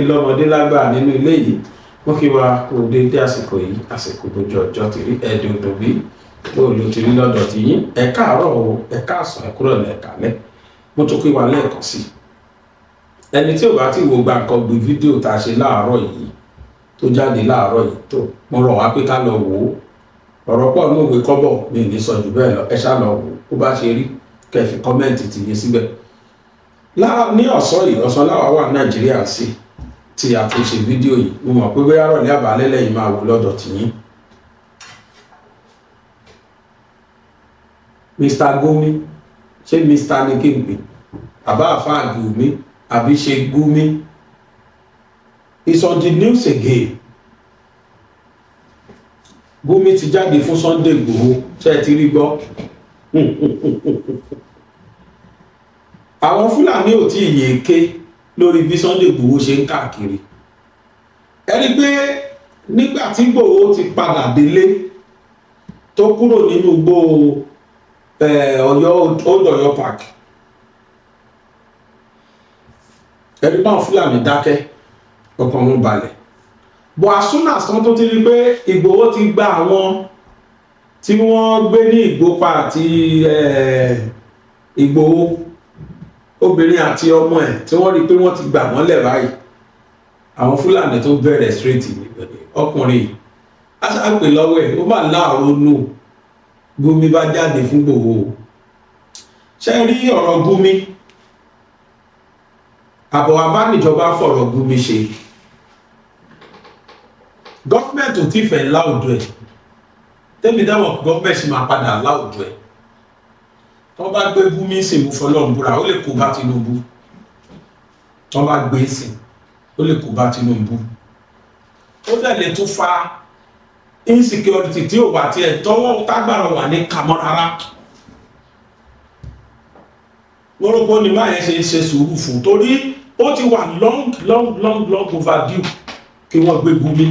lọ́mọdé lágbà nínú ilé yìí wọ́n kí wa kó dédé àsìkò yìí àsìkò gbójú ọjọ́ ti rí ẹ̀ẹ́dọ̀dọ̀ bí lóòlù ti rí lọ́dọ̀ ti yín ẹ káàárọ̀ o ẹ káàsán ẹ kúrò lẹ́ẹ̀kálẹ́ mo tún kí wa lẹ́ẹ̀kan sí ẹni tí ò bá ti wo gba nǹkan gbé fídíò tá a ṣe láàárọ̀ yìí tó jáde láàárọ̀ yìí tó mo rọ̀ wá pé ká lọ wò ó ọ̀rọ̀ pọ̀ ní òwe kọ́bọ̀ mi ní sọ jù bẹ́ẹ̀ lọ ẹ ṣá lọ wò ó bá ṣe rí kẹfì kọ́mẹ́ǹtì ti yé síbẹ̀ ní ọ̀sán yìí ọ̀sán láwa wà Nàìjíríà sí tí a fi ṣe fídíò yìí mo mọ̀ pé bóyá rọ̀ ní àbálẹ́ lẹ́yìn máa wò lọ́dọ̀ tìyín. Mr. Gumi ṣé Mr. ní kí n pè àbá àfáà Gumi àbí ṣe Gumi is on the news again. Gumi ti jáde fún Sunday Igboho ṣe ẹ ti rí gbọ́ àwọn Fúlàní ò tí ì yé ké lórí bí Sunday Igboho ṣe ń káàkiri ẹ rí pé nígbà tí Igboho ti padà délé tó kúrò nínú igbó Ọ̀yọ́ park ẹ rí báwọn Fúlàní dákẹ́ ọkàn wọn balẹ̀ bọ̀ àsúnà sàn tó ti rí pé Igboho ti gba àwọn tí wọ́n gbé ní Ìgbópa àti Igboho obìnrin àti ọmọ ẹ̀ tí wọ́n rí pé wọ́n ti gbà wọ́n lẹ̀ báyìí àwọn Fúlàní tó bẹ̀rẹ̀ straight ọkùnrin aṣáàpè lọ́wọ́ ẹ̀ ó bá láàárọ̀ nù Gumi bá jáde fún Igboho ṣe rí ọ̀rọ̀ Gumi àbọ̀ abánìjọba fọ̀rọ̀ Gumi ṣe gọ́ọ̀mẹ̀ntì ò tí fẹ́ láòdù ẹ̀ tẹ́mi dáwọn gọ́ọ̀mẹ̀ntì máa padà láòdù ẹ̀ tó bá gbé Gumi sí mú fọlọ́run búra ó lè kó bá Tinunbu tó bá gbé sí ó lè kó bá Tinunbu ó dẹ̀ lè tún fa insecurity tí ò wà tí ẹ̀ tọ́wọ́ tágbàrà wà ní kàmọ́ rárá mọ́rọ́gbọ́n ni máa yẹn ṣe sùúrù fún torí ó ti wà long overdue kí wọ́n gbé Gumi.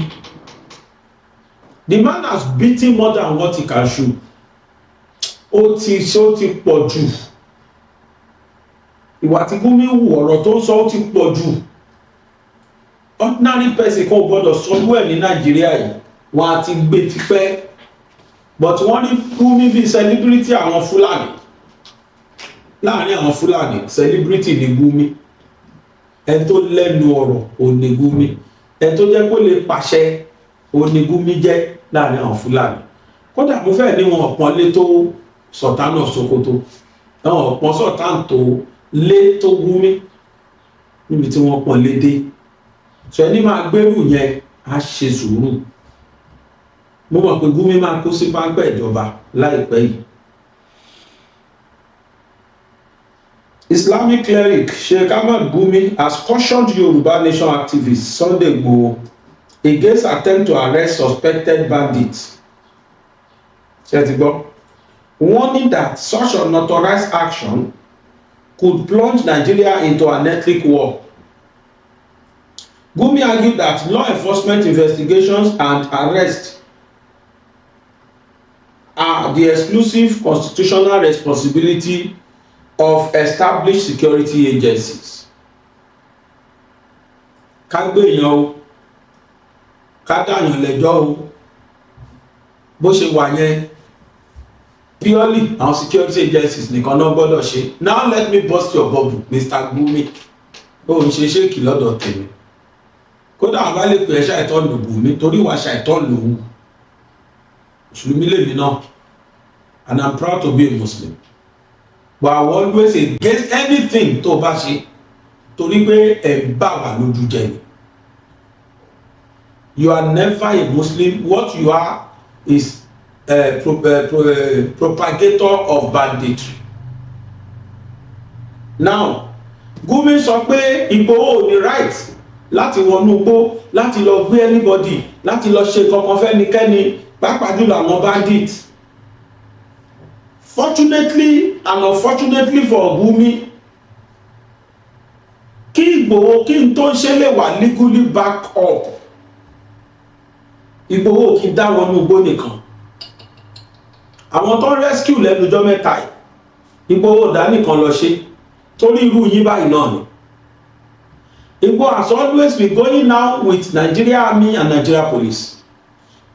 The man has beaten more than what he can show. Ó ti pọ̀ jù. Ìwà tí Gumi wù ọ̀rọ̀ tó ń sọ ó ti pọ̀ jù. Ordinary person kan ò gbọ́dọ̀ sọdún ẹ̀ ní Nàìjíríà yìí. Wọ́n á ti gbé tipẹ́. But wọ́n ní Gumi bíi celebrity àwọn Fúlàní. Láàárín àwọn Fúlàní celebrity ni Gumi. Ẹni tó lẹ́nu ọ̀rọ̀ ò ní Gumi. Ẹni tó jẹ́ kó lè pàṣẹ ò ní Gumi jẹ́ láàárín àwọn Fúlàní. Kódà mo fẹ́ ní wọn ọ̀pọ̀nlé tó Sultan of Sokoto àwọn ọ̀pọ̀n Sultan tó lé tó Gumi níbi tí wọ́n pọ̀n lé dé sọ ẹni máa gbérù yẹn á ṣe sùúrù mo mọ̀ pé Gumi máa kó sí pápẹ́ ìjọba láìpẹ́ yìí. Islamic cleric Sheikh Ahmad Gumi has cautioned Yoruba Nation activist Sunday Igboho against attempt to arrest suspected bandits. Warning that such unauthorized action could plunge Nigeria into an ethnic war. Gumi argued that law enforcement investigations and arrests are the exclusive constitutional responsibility of established security agencies. Ká gbé èèyàn o, ká dáyàn lẹ́jọ́ o, bó ṣe wà yẹn purely our security agencies nìkan náà gbọ́dọ̀ ṣe. Now let me burst your bubble Mr. Gumi ó ń ṣe ṣéèkì lọ́dọ̀ tèmi kódà àwọn bá lè pè é ṣàìtọ́ lòbù nítorí wàá ṣàìtọ́ lòun mùsùlùmí lèmi náà and I'm proud to be a Muslim but I will always against anything tó bá ṣe torí pé ẹ̀ bá wà lójú jẹ ni. You are never a Muslim. What you are is propagator of banditry. Now Gumi sọ pé Igboho ò ní right láti wọnú igbó láti lọ gbé anybody láti lọ ṣe kankan fẹ́nikẹ́ni pàápàá jùlọ àwọn bandits. Fortunately and unfortunately for Gumi kí Igboho kí n tó ṣe lè wà legally back up Igboho kí dá wọnú igbó nìkan àwọn tó rescue lẹ́nu ọjọ́ mẹ́ta yìí Igboho dá nìkan lọ ṣe torí irú yín báyìí náà ni Igbo has always been going now with Nigeria Army and Nigeria Police.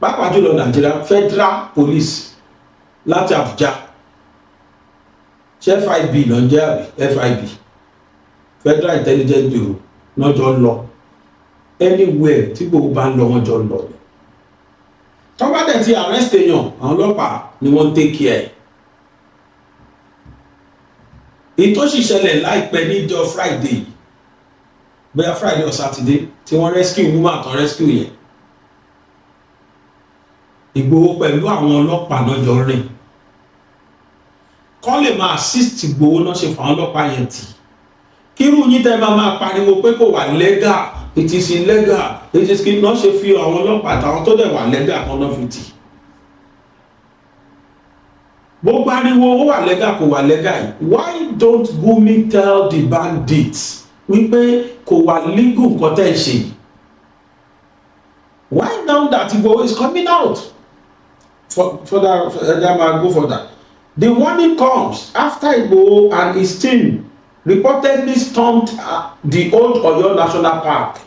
Pàápàá jùlọ Nigeria Federal Police láti Abuja. Ṣé FIB ló ń jẹ́ àbí FIB? Federal Intelligence Bureau náà jọ ń lọ. Anywhere tí gbogbo bá ń lọ wọ́n jọ ń lọ. Tọ́ba dẹ̀ ti arrest èèyàn, àwọn ọlọ́pàá ni wọ́n take care. Èyí tó sì ṣẹlẹ̀ láìpẹ́ níjọ́ Friday, bóyá Friday or Saturday, tí wọ́n rescue woman kan rescue yẹn. Ìgbòho pẹ̀lú àwọn ọlọ́pàá náà jọ rìn. Kọ́ lè máa assist Ìgbòho náà ṣe fún àwọn ọlọ́pàá yẹn tì. Kírú yín tẹ́ máa pariwo pé kò wà legal, it is illegal, it is kí náà ṣe fi àwọn ọlọ́pàá àtàwọn tó dẹ̀ wà legal kan náà fi tì. Bó pariwo ó wà legal kò wà legal yìí, why don't Gumi tell the bandits wípé kò wà legal nǹkan tẹ́ ẹ ṣe yìí? Why now that Igboho is coming out? For that, go for that. The warning comes after Igboho and his team reportedly stormed the Old Oyo National Park,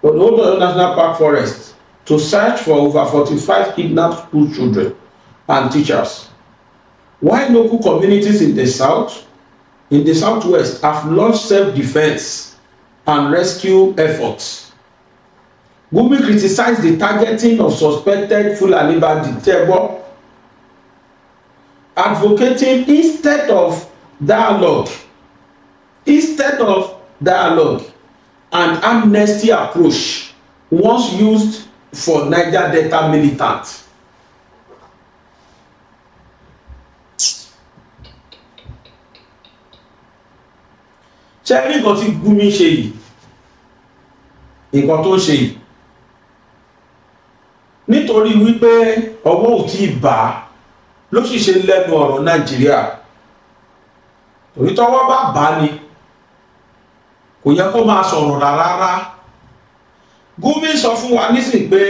the Old Oyo National Park forest, to search for over 45 kidnapped school children and teachers. While local communities in the southwest have launched self-defense and rescue efforts. Gumi criticized the targeting of suspected Fulani bandits, advocating instead of dialogue and amnesty approach once used for Niger Delta militants. Ṣé rí nǹkan tí Gumi ṣe yìí, nǹkan tó ṣe yìí, nítorí wípé ọwọ́ ò tí ì bá ló sì ṣe lẹ́nu ọ̀rọ̀ Nàìjíríà. Torí tọ́wọ́ bá bá ni kò yẹ kó máa sọ̀rọ̀ rárá. Gumi sọ fún wa nísìnyí pé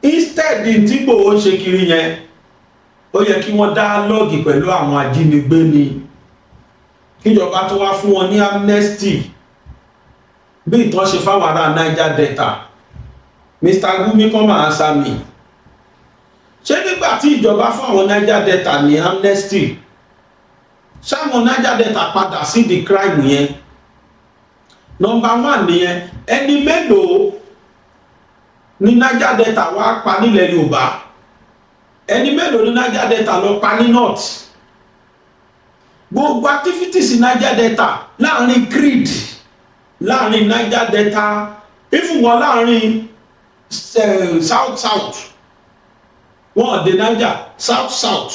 instead tí Ìgbòho ṣe kiri yẹn, ó yẹ kí wọ́n dá lọ́ọ̀gì pẹ̀lú àwọn ajínigbé ni, kíjọba tó wá fún wọn ní amnesty bí ìtàn ṣe fáwọn ará Niger Delta. Mr. Gumi come and answer me. Ṣé nígbà tí ìjọba fún àwọn Niger Delta ní amnesty, ṣáwọn Niger Delta padà sí the crime yẹn? Number one nìyẹn, ẹni mélòó ní Niger Delta wá pa nílẹ̀ Yorùbá? Ẹni mélòó ní Niger Delta lọ pa ní North? Gbogbo activities in Niger Delta láàrin creed, láàrin Niger Delta, even wọn láàrin south wọn dé Niger south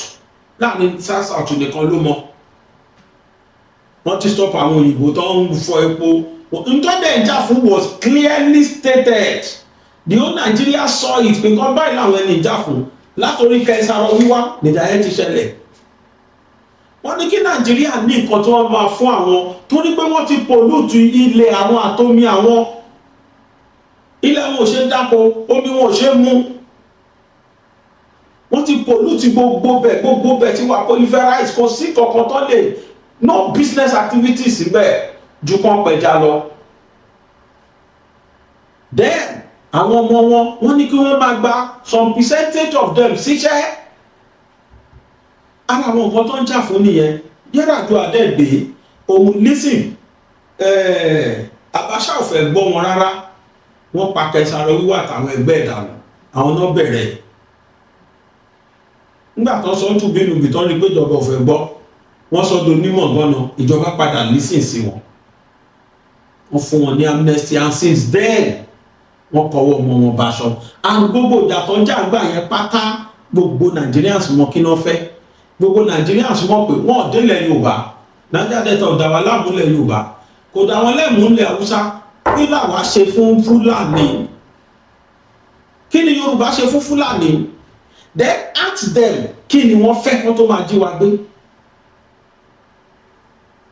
láàrin south nìkan ló mọ. Wọ́n ti stop àwọn òyìnbó tó ń fọ epo. Ntọ́dẹ̀ ìjà fún was clearly stated. The whole Nigeria saw it pé kán báyìí làwọn ẹni ìjà fún látòrí kẹsàrọ̀ wíwá nìjà yẹn ti ṣẹlẹ̀. Wọ́n ní kí Nàìjíríà ní nǹkan tí wọ́n máa fún àwọn torí pé wọ́n ti pollute ilẹ̀ àwọn àtomi àwọn. Ilẹ̀ wọn ò ṣe dáko, omi wọn ò ṣe mú. Wọ́n ti pollute gbogbo bẹ̀ tí wà proliferate, kò sí kankan tó lè, no business activities síbẹ̀ ju kan pẹja lọ. Then àwọn ọmọ wọn ní kí wọ́n máa gba some percentage of them síṣẹ́. Ara àwọn nǹkan tó ń jà fún nìyẹn. Yar'Adua àdẹ́gbẹ́ òun lísìn Abacha ò fẹ́ gbọ́ wọn rárá. Wọ́n pa Kẹsàrọ̀ wíwà àtàwọn ẹgbẹ́ ìdànù, àwọn náà bẹ̀rẹ̀. Nígbà tó sọ tún bínú bí tó rí pé ìjọba ò fẹ́ gbọ́, wọ́n sọ do onímọ̀ gbọ́nà, ìjọba padà lísìn sí wọn. Wọ́n fún wọn ní amnesty and since then wọ́n kọwọ́ ọmọ wọn báṣọ. And gbogbo ìjà tó ń jà gbà yẹn pátá gbogbo Nigerians mọ kí wọ́n fẹ́. Gbogbo Nigerians mọ̀ pé wọ́n ò délẹ̀ Yorùbá. Niger Delta ò dá wa láàmú lẹ̀ Yorùbá. Kò dá wọn lẹ́mú lẹ̀ Haúsá. Kí làwa ṣe fún Fúlàní? Kí ni Yorùbá ṣe fún Fúlàní? Then ask them kí ni wọ́n fẹ́ kó tó máa jí wa gbé.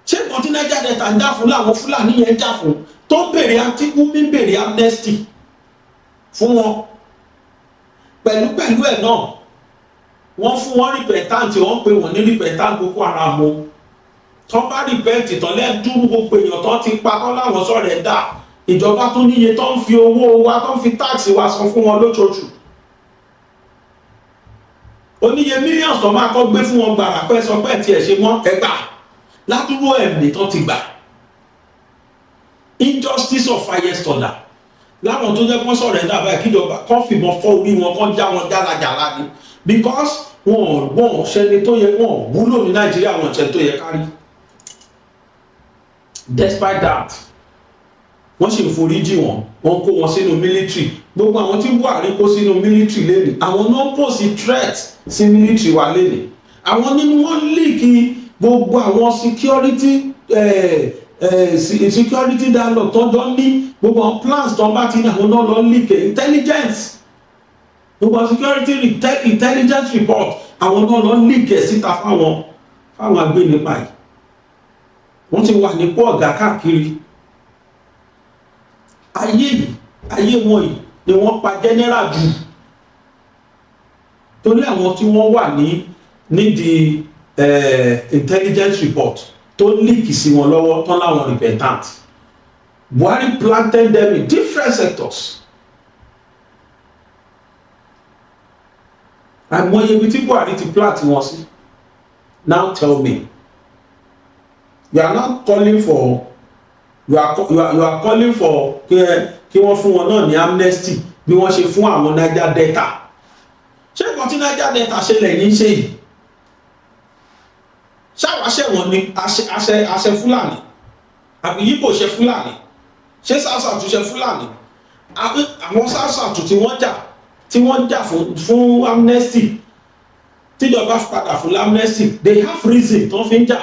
Ṣé nǹkan tí Niger Delta ń jà fún làwọn Fúlàní yẹn ń jà fún tó ń bèrè Gumi bèrè amnesty fún wọn? Pẹ̀lú ẹ̀ náà wọ́n fún wọn repentant, wọ́n pè wọ́n ní repentant Boko Haram tó bá rìpẹ́ǹtì tán lẹ́dùn gbogbo èèyàn tó ti pa tán láwọn sọ̀rọ̀ ẹ̀dá ìjọba tó níye tó ń fi owó wa tó ń fi táàsì wa san fún wọn lóṣooṣù oníye mílíọ̀nù tó máa kọ́ gbé fún wọn gbàrà pẹ́ sọ pé tiẹ̀ ṣe mọ́ ẹgbà ládùúgbò ẹ̀mí tó ti gbà injustice of highest order láwọn tó jẹ́ kán sọ̀rọ̀ ẹ̀dá báyìí kíjọba kán fìbọn fọ́ orí wọn kán já wọn jálajàla ni because wọn ṣẹni tó yẹ wọn wúlò ní Nàìjíríà wọn ṣẹ tó yẹ kárí despite that wọ́n sì ń foríjì wọn wọ́n kó wọn sínú military gbogbo àwọn tí Buhari kó sínú military lẹ́nu àwọn náà pose threat sí military wa lẹ́nu àwọn nínú wọn líìkì gbogbo àwọn security dialogue tó jọ ní gbogbo àwọn plans tó bá ti ní àwọn náà lọ líìkì intelligence gbogbo security intelligence report àwọn náà lọ líìkì síta fáwọn agbénipa yìí wọ́n ti wà nípò ọ̀gá káàkiri ayé wọn yìí ni wọ́n pa general jù torí àwọn tí wọ́n wà nídìí intelligence report tó líkì sí wọn lọ́wọ́ tán láwọn repentant Buhari planted them in different sectors àìmọye ibi tí Buhari ti plant wọn sí now tell me you are not calling for you are calling for kí wọ́n fún wọn náà ní amnesty bí wọ́n ṣe fún àwọn Niger Delta ṣé nǹkan tí Niger Delta ṣe lẹ́yìn ṣe yìí ṣáwáṣẹ́ wọn ni àṣẹ Fúlàní àbí Yíbò ṣe Fúlàní ṣé South ṣe Fúlàní àwọn South tí wọ́n jà fún amnesty tíjọba padà fún amnesty they have reason tó fi ń jà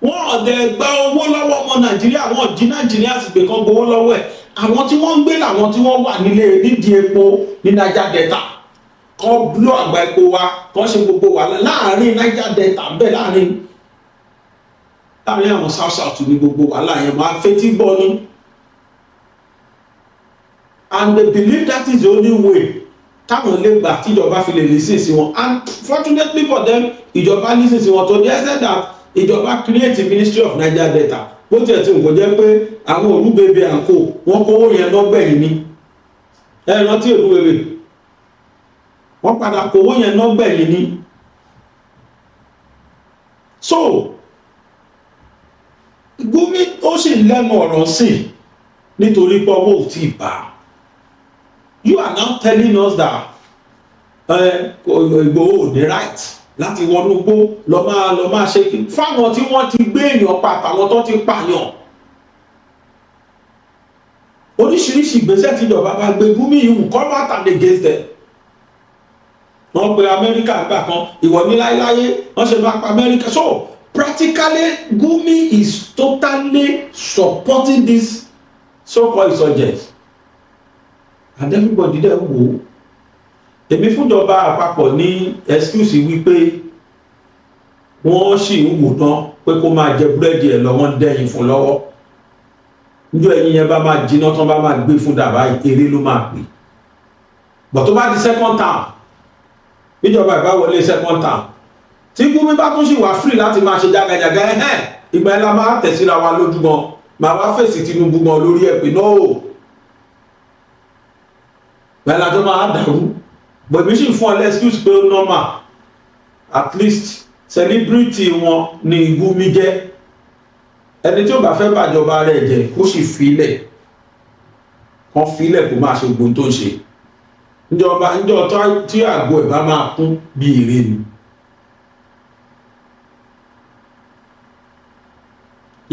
wọ́n ọ̀dẹ̀ gba owó lọ́wọ́ ọmọ Nàìjíríà wọ́n jí Nàìjíríà sì gbé kan gbowó lọ́wọ́ ẹ̀ àwọn tí wọ́n ń gbé làwọn tí wọ́n wà nídìí epo ní Niger Delta kan bló àgbà epo wa kan ṣe gbogbo wà láàrin Niger Delta bẹ́ẹ̀ láàrin àwọn South ní gbogbo wàhálà yẹn máa fetí gbọ́ ní and they believe that is the only way táwọn lè gbà tíjọba fi lè listen sí wọn and fortunately for them ìjọba listen sí wọn to the extent that ìjọba create the Ministry of Niger Delta bó tiẹ̀ tí nǹkan jẹ́ pé àwọn olúbebe àǹkó wọ́n kówó yẹn lọ́gbẹ̀yìn ni ẹ rántí olúbebe wọ́n padà kówó yẹn lọ́gbẹ̀yìn ni so Gumi ó sì lẹ́nu ọ̀rọ̀ sí nítorí pé owó ò tí ì bá you are now telling us that Ìgbòho ò ní right láti wọnú gbó lọ máa ṣe kí fáwọn tí wọ́n ti gbé èèyàn pa àtàwọn tó ti pààyàn oríṣiríṣi ìgbésẹ̀ tíjọba bá gbé Gumi ìwù come out and against them wọ́n pe Amẹ́ríkà gbà kan ìwọ ní láéláyé wọ́n ṣe máa pa Amẹ́ríkà so practically Gumi is totally supporting this so-called insurgents and everybody there wò èmi fúnjọba àpapọ̀ ní excuse wípé wọ́n sì ń wò tán pé kó máa jẹ búrẹ́dì ẹ̀ lọ́wọ́ dẹ́yìn fún lọ́wọ́ níjọ́ ẹ̀yìn yẹn bá máa jiná tán bá máa gbé fún dàbá eré ló máa pè but tó bá di second term níjọba ìbá wọlé second term tí Gumi bá tún sì wà free láti máa ṣe jágajàga ìgbà ẹ̀ la máa tẹ̀síra wa lójúmọ́ máa wá fèsì Tinunbu gan lórí ẹ̀ pé no bẹ́ẹ̀ tó máa dàrú bọ̀dé sì fún ọ lẹ́skúùsì pé ó normal at least celebrity wọn ni Gumi jẹ́ ẹni tí ó bá fẹ́ bàjọba rẹ̀ jẹ́ kó sì filẹ̀ kan filẹ̀ kó máa ṣe gbogbo tó ń ṣe níjọ́ tí àgọ́ ẹ̀ bá máa kún bí ire ni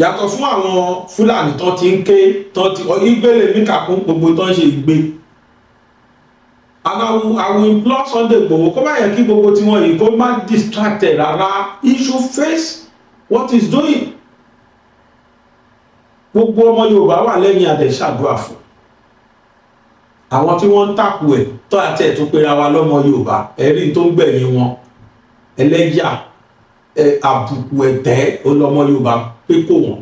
yàtọ̀ fún àwọn Fúlàní tó ti ń ké tó ti ìgbélé mi kàkún gbogbo tó ń ṣe ìgbé and I will implore Sunday Igboho kó má yẹ kí gbogbo tí wọ́n yìí kó má distracted rárá he should face what he's doing gbogbo ọmọ Yorùbá wà lẹ́yìn àdẹ̀ṣàdúrà fún àwọn tí wọ́n ń tàkù ẹ̀ tó àti ẹ̀ tó pera wa lọ́mọ Yorùbá ẹ̀rí tó ń gbẹ̀yìn wọn ẹlẹ́yà àbùkù ẹ̀tẹ́ ọlọ́mọ Yorùbá pé kò wọ́n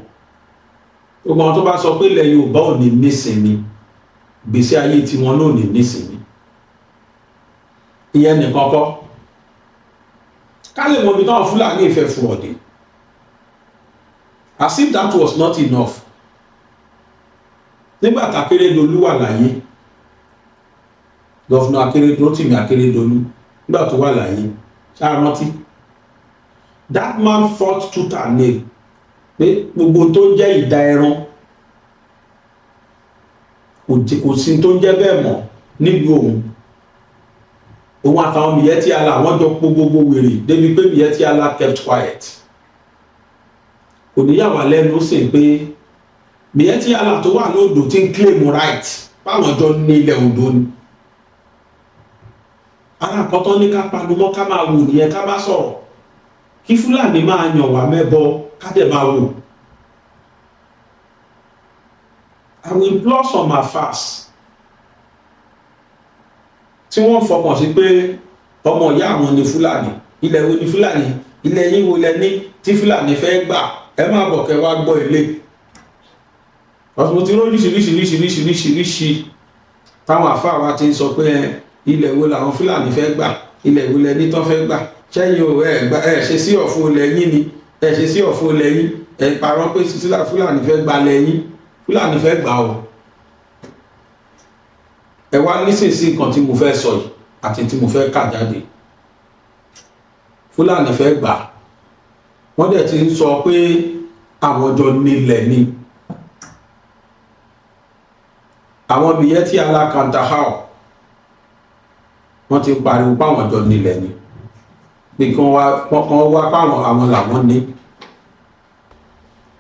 gbogbo àwọn tó bá sọ pé ilẹ̀ Yorùbá ò ní nísinmi gbèsè ayé tiwọn náà ò ní nísinmi ìyẹn nìkan kọ́ ká lè mọ ibi táwọn Fúlàní ìfẹ́ fún ọ̀dẹ̀ as if that was not enough. Nígbà tí Akérédolú wà láyé, gọ́fúnà Rotimi Akérédolú nígbà tó wà láyé, ṣáà rántí, that man fought tooth and nail pé gbogbo tó jẹ́ ìdá ẹran kò sí tó jẹ́ bẹ́ẹ̀ mọ́ nílùú òun àtàwọn Miyetti Allah wọ́n jọ pọ̀ gbogbo wèrè débi pé Miyetti Allah kept quiet. Kò ní yà wá lẹ́nu sí pé Miyetti Allah tó wà ní Oǹdó tí ń claim right báwọn jọ ní ilẹ̀ Oǹdó ni. Ara àkọ́tọ́ ní ká panumọ́ ká máa wò nìyẹn ká bá sọ̀rọ̀ kí Fúlàní máa yàn wá mẹ́bọ ká dẹ̀ máa wò. I will implore some affairs tí wọ́n fọkàn sí pé ọmọ ìyá àwọn ni Fúlàní, ilẹ̀ wo ni Fúlàní, ilẹ̀ yín wo lẹ ní tí Fúlàní fẹ́ gbà, ẹ má bọ̀ kẹ́ wá gbọ́ ilé. Ọ̀sùn mo ti rí oríṣiríṣiríṣiríṣiríṣi táwọn àfáà wa ti ń sọ pé ilẹ̀ wo làwọn Fúlàní fẹ́ gbà, ilẹ̀ wo lẹ ní tán fẹ́ gbà, ṣẹ́yìn o ẹ ṣe sí ọ̀fun ilẹ̀ yín ni, ẹ ṣe sí ọ̀fun ilẹ̀ yín, ẹ parọ́ pé Fúlàní fẹ́ gbà lẹ́yìn, Fúlàní fẹ́ gbà o. Ẹ wá nísinsìnyí nǹkan tí mo fẹ́ sọ yìí àti tí mo fẹ́ kà jáde. Fúlàní fẹ́ gbà, wọ́n dẹ̀ ti ń sọ pé àwọn jọ nílẹ̀ ni. Àwọn Miyetti Allah Kantahau wọ́n ti pariwo páwọn jọ nílẹ̀ ni pé kí wọ́n wá páwọn àwọn làwọn ní.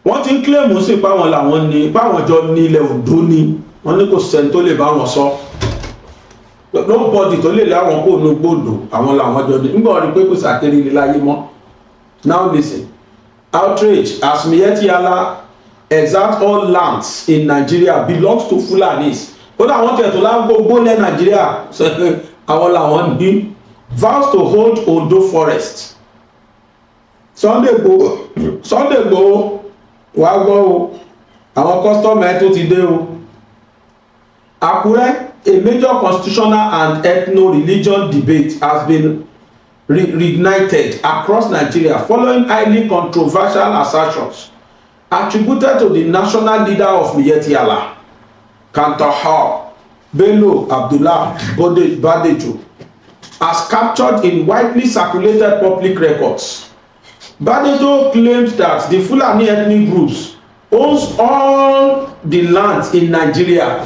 Wọ́n ti ń kílèmù sí páwọn làwọn ní, páwọn jọ nílẹ̀ Oǹdó ni. Wọ́n ní kò sẹ́ni tó lè bá wọn sọ, nobody tó lè láwọn kó nu gbòdò àwọn làwọn jọ ní. Nígbà wọ́n rí pé kò sàkéré ilé láyé mọ́. Now listen, outrage as Miyetti Allah exact all lands in Nigeria belongs to Fulanis. Ó dà wọ́n tẹ̀ tó lá gbogbo lẹ́ Nigeria àwọn làwọn ní. Vows to hold Ondo forest. Sunday Igboho wá gbọ́ o, àwọn custom ẹ̀ tó ti dé o. Akure, a major constitutional and ethno-religion debate has been reignited across Nigeria following highly controversial assertions attributed to the national leader of Miyetti Allah, Kantahau Bello Abdullah Badejo, as captured in widely circulated public records. Badejo claims that the Fulani ethnic groups owns all the lands in Nigeria.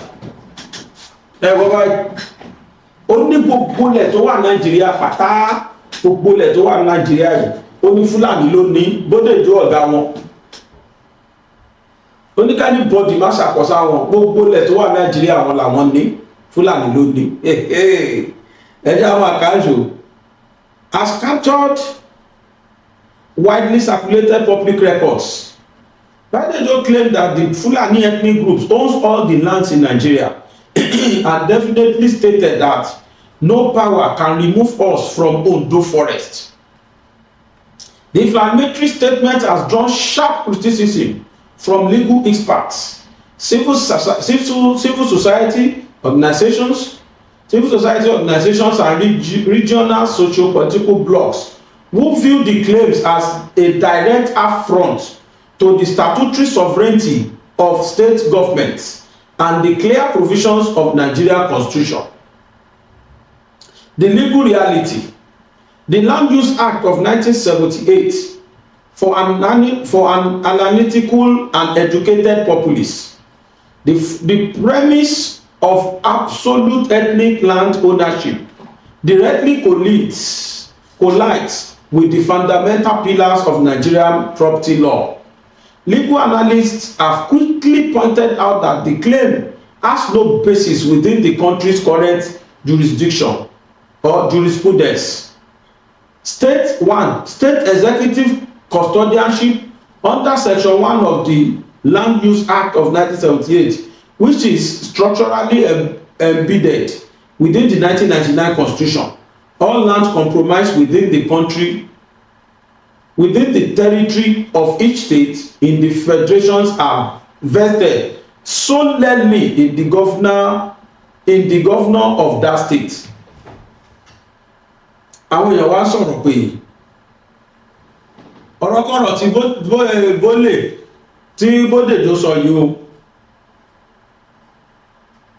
Ó ní gbogbo ilẹ̀ tó wà Nàìjíríà pátá, gbogbo ilẹ̀ tó wà Nàìjíríà yìí ó ní Fúlàní ló ní, Bódèjó ọ̀gá wọn. Ó ní ká ní bọ́dì má ṣàkóso àwọn gbogbo ilẹ̀ tó wà Nàìjíríà wọn làwọn ní, Fúlàní ló ní. Ẹjẹ́ àwọn àkáǹṣò has captured widely circulated public records. Badejo claimed that the Fulani ethnic groups owns all the lands in Nigeria and definitely stated that no power can remove us from Ondo forest. The inflammatory statement has drawn sharp criticism from legal experts, civil society organizations and regional socio-political blocs who view the claims as a direct affront to the statutory sovereignty of state governments and the clear provisions of Nigeria Constitution. The legal reality. The Land Use Act of 1978 for an analytical and educated populace. The premise of absolute ethnic land ownership directly collides with the fundamental pillars of Nigerian property law. Legal analysts have quickly pointed out that the claim has no basis within the country's current jurisdiction or jurisprudence. State executive custodianship under Section 1 of the Land Use Act of 1978, which is structurally embedded within the 1999 Constitution. All lands comprised within the country, within the territory of each state in the federations are vested solely in the governor of that state. Àwọn èèyàn wá sọ̀rọ̀ pé ọ̀rọ̀kọ̀rọ̀ tí bólè tí Bódèjò sọ yìí o,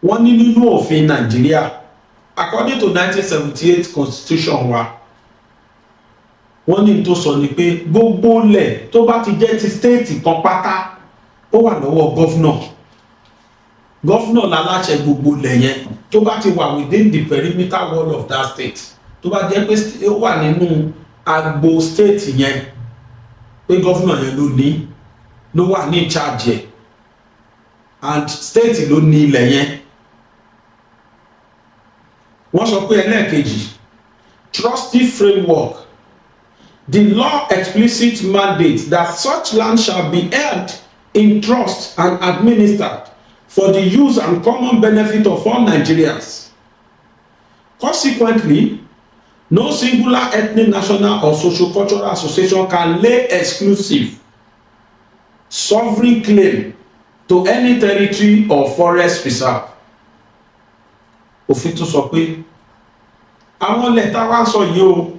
wọ́n ní nínú òfin Nàìjíríà according to 1978 constitution wa, wọ́n ní tó sọ ni pé gbogbo ilẹ̀ tó bá ti jẹ́ ti state kan pátá ó wà lọ́wọ́ gọ́fúnà láláṣẹ gbogbo ilẹ̀ yẹn tó bá ti wà within the perimeter wall of that state, tó bá jẹ́ pé ó wà nínú agbo state yẹn pé gọ́fúnà yẹn ló wà ní charge yẹn and state ló ní ilẹ̀ yẹn. Wọ́n sọ pé ẹlẹ́ẹ̀kejì trustee framework, the law explicit mandate that such land shall be held in trust and administered for the use and common benefit of all Nigerians. Consequently, no singular ethnic, national or socio-cultural association can lay exclusive sovereign claim to any territory or forest reserve. Òfin tún sọ pé àwọn lẹ́tà wá sọ yìí o,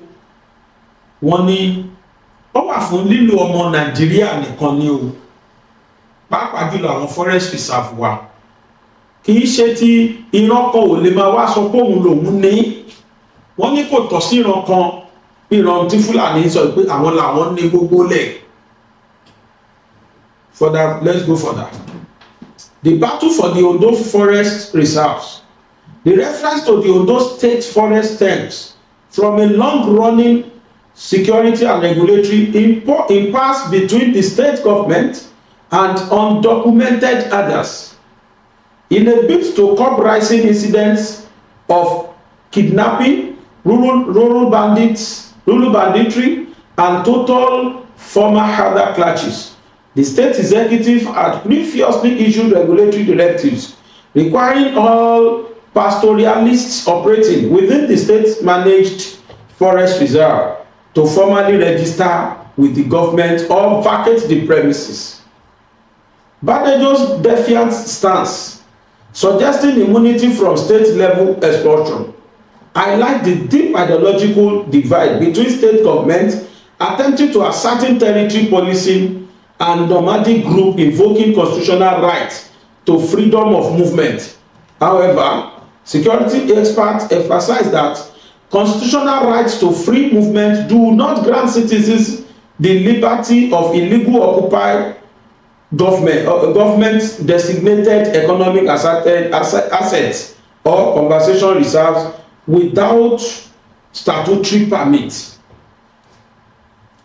wọ́n ní ó wà fún lílo ọmọ Nàìjíríà nìkan ni o, pàápàá jùlọ àwọn forest reserve wa. Kì í ṣe tí ìran kan ò lè máa wá sọ pé òun lòun ní, wọ́n ní kò tọ́ sí ìran kan, ìran tí Fúlàní sọ pé àwọn làwọn ní gbogbo lẹ̀. Further, let's go further. The battle for the Ondo forest reserves. The reference to the Ondo State forest stems from a long-running security and regulatory impasse between the state government and undocumented others. In a bid to curb rising incidents of kidnapping, rural banditry, and total former herder clashes, the state executive had previously issued regulatory directives requiring all pastoralists operating within the state-managed forest reserve to formally register with the government or vacate the premises. Badejo's defiant stance, suggesting immunity from state-level expulsion, highlight the deep ideological divide between state government attempting to ascertain territory policing and nomadic group invoking constitutional rights to freedom of movement. However, security experts emphasize that constitutional rights to free movement do not grant citizens the liberty of illegal occupied government designated economic assets or conservation reserves without statutory permit.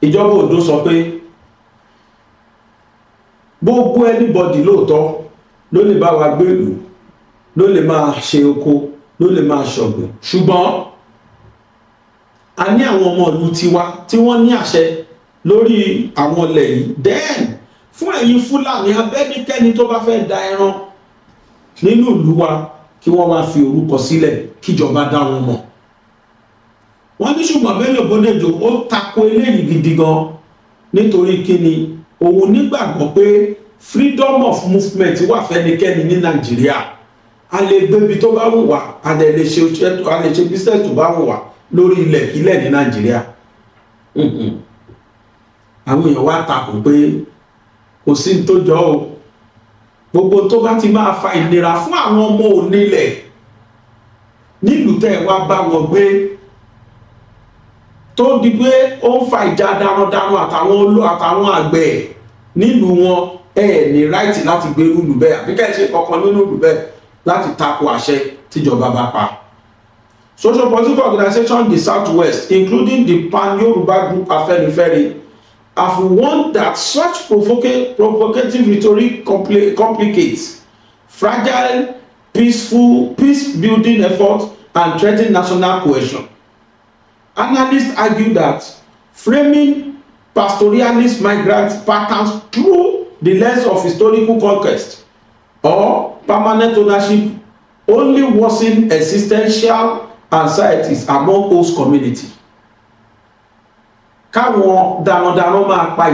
Ìjọba Ondo sọ pé gbogbo anybody lóòótọ́ ló lè bá wa gbèrú, ló lè máa ṣe oko, ló lè máa ṣọ̀gbìn, ṣùgbọ́n a ní àwọn ọmọ ìlú tiwa tí wọ́n ní àṣẹ lórí àwọn ilẹ̀ yìí. Then fún ẹ̀yin Fúlàní, abẹ́nikẹ́ni tó bá fẹ́ da ẹran nínú ìlú wa kí wọ́n máa fi orúkọ sílẹ̀ kíjọba dá wọn mọ̀. Wọ́n ní ṣùgbọ́n Bello Bódèjò ó tako eléyìí gidi gan, nítorí kíni òun nígbàgbọ́ pé freedom of movement wà fẹ́nikẹ́ni ní Nàìjíríà. A lè gbébi tó bá wù wá, a lè ṣe business tó bá wù wá lórí ilẹ̀ kílẹ̀ ní Nàìjíríà. Àwọn èèyàn wá takò pé kò sí tó jọ o, gbogbo tó bá ti máa fa ìnira fún àwọn ọmọ onílẹ̀ nílùú tẹ́ wá bá wọn gbé, tó di pé ó ń fa ìjà darandaran àtàwọn àgbẹ̀ nílùú wọn, ní ráìtì láti gbé rúlù bẹ́ẹ̀ àbí kẹ́ ṣe kankan nínú ìlú bẹ́ẹ̀ láti tako àṣẹ tíjọba bá pa. Social political organizations in the Southwest, including the Pan-Yoruba group Afenifere, have warned that such provocative rhetoric complicates fragile, peace-building efforts and threatens national cohesion. Analysts argue that framing pastoralist migrant patterns through the lens of historical conquest or permanent ownership only worsen existential anxieties among host community. Káwọn darandaran máa pa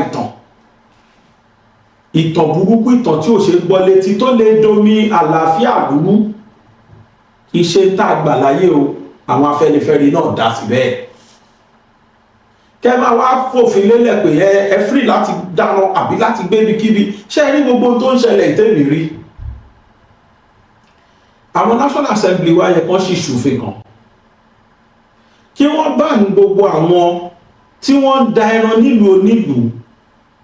ìtàn burúkú, ìtàn tí ò ṣe gbọ́ létí tó lè domi àlàáfíà burú, iṣẹ́ tá a gbà láyé o, àwọn Afẹ́nifẹ́re náà dá sí bẹ́ẹ̀. kẹ́ máa wá fòfin lélẹ̀ pé ẹ free láti dáná àbí láti gbé ibikíbi. Ṣé rí gbogbo tó ń ṣẹlẹ̀ tèmi rí? Àwọn National Assembly wa yẹ kán sì ṣòfin kan kí wọ́n bá ní gbogbo àwọn tí wọ́n da ẹran nílùú onílùú,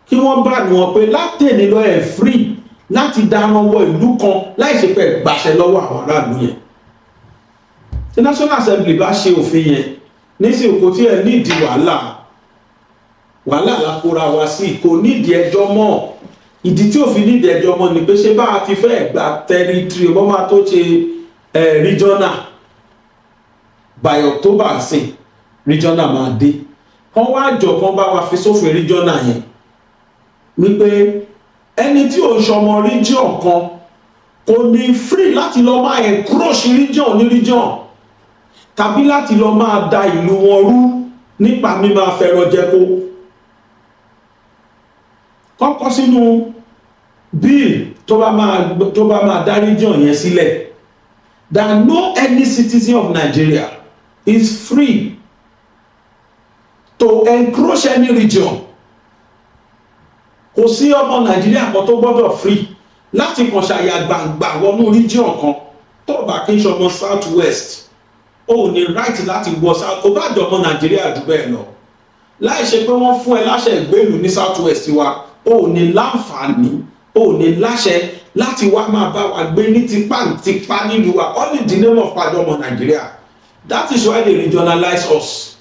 kí wọ́n bá ní wọn pé látẹ̀lé lọ ẹ̀ free láti dáná wọ ìlú kan láì ṣe pé gbàṣẹ lọ́wọ́ àwọn aráàlú yẹn. Tí National Assembly bá ṣe òfin yẹn nísìnyí kò tí ẹ nídìí wàhálà lákòóra wa sí, kò nídìí ẹjọ́ mọ́. Ìdí tí òfin nídìí ẹjọ́ mọ́ ni pé ṣé bá a ti fẹ́ gba territory ọmọ máa tó ṣe regional by October sí regional máa dé. Kán wá jọ kán bá wa fi sófin regional yẹn wípé ẹni tí ò ń ṣọmọ region kan kò ní free láti lọ máa encroach region ní region tàbí láti lọ máa da ìlú wọn rú nípa mímá fẹ́ràn jẹko. Kọ́kọ́ sínú bill tó bá máa dá region yẹn sílẹ̀ that no any citizen of Nigeria is free to encroach any region. Kò sí ọmọ Nàìjíríà kan tó gbọ́dọ̀ free láti kàn ṣàyà gbàǹgbà wọnú region kan. Tó bá kí n ṣọmọ south west ó ní right láti wọ south, ó bá jọmọ Nàìjíríà jù bẹ́ẹ̀ lọ láì ṣe pé wọ́n fún ẹ láṣẹ ìgbélùú ní south west wa, ó ní láǹfààní, ó ní láṣẹ láti wá máa bá wa gbé ní tipátipá nílùú wa, all in the name of pàjọ ọmọ Nàìjíríà. That is why they regionalize us.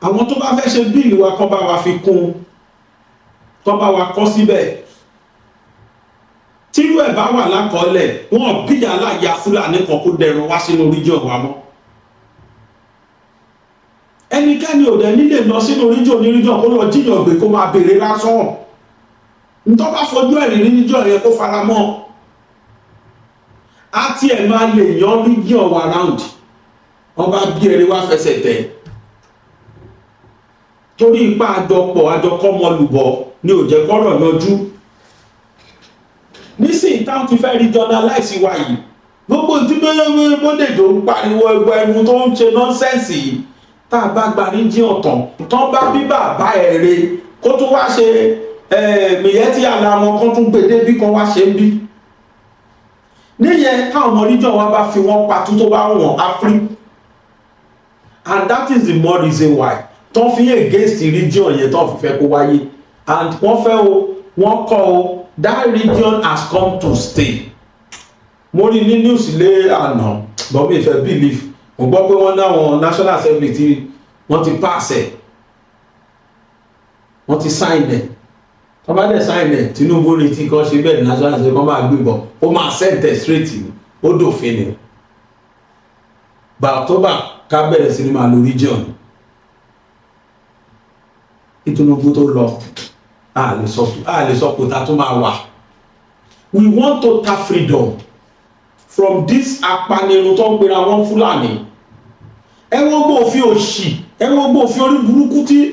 Àwọn tó bá fẹ́ ṣe bíìlì wa kán bá wa fi kún, kán bá wa kọ́ síbẹ̀. Tírú ẹ̀ bá wà lákọọ́lẹ̀ wọn bí aláya Fúlàní kan kó dẹrùn wá sínú region wa mọ́. Ẹnikẹ́ni ò dẹ̀ nílé lọ sínú region ní region kó lọ jíyàn gbé kó máa béèrè lásán. Ntọ́ bá fojú ẹ̀rí region yẹn kó fara mọ́. Á tí ẹ̀ máa lè yan region wa round. Wọ́n bá bí ẹrẹ wá fẹsẹ̀ tẹ̀. Torí ipá àjọkọ́mọlùbọ̀ ni ò jẹ́ kọ́rọ̀ yanjú. Nísìnyí táwọn ti fẹ́ regionalize wa yìí, gbogbo ìdíbẹ́yẹ́wé bódèjò ń pariwo ẹgbẹ́ ẹnu tó ń ṣe nọ́nsẹ́ǹsì yìí. Tá a bá gba region tán bá bí bàbá ẹ̀ re kó tún wá ṣe mìyẹ́ tí àlà wọn kan tún gbèdé bí kan wá ṣe ń bí. Níyẹn káwọn ọmọ region wa bá fi wọ́n patú tó bá wọ̀n Afri. And that is the more reason why tán fi against the region yẹn tán fi fẹ́ kó wáyé. And wọ́n fẹ́ o wọ́n kọ́ o that region has come to stay. Mo rí ní news lé àná but mi fẹ́ believe. Mo gbọ́ pé wọ́n náwọn National Assembly tí wọ́n ti pass ẹ̀, wọ́n ti sign ẹ̀. Wọ́n bá dẹ̀ sign ẹ̀ Tinunbu ní tí kan ṣe bẹ́ẹ̀ National Assembly kan máa gbébọ̀ ó máa send ẹ̀ straight ni ó dòfin ni. By October ká bẹ̀rẹ̀ sí ni máa lo region. Tinunbu tó lọ a lè sọ pé ta tó máa wà. We want total freedom from this apanirun tó ń pera wọn Fúlàní. Ẹ wọ́n gbọ́ òfin òṣì, ẹ wọ́n gbọ́ òfin orí burúkú tí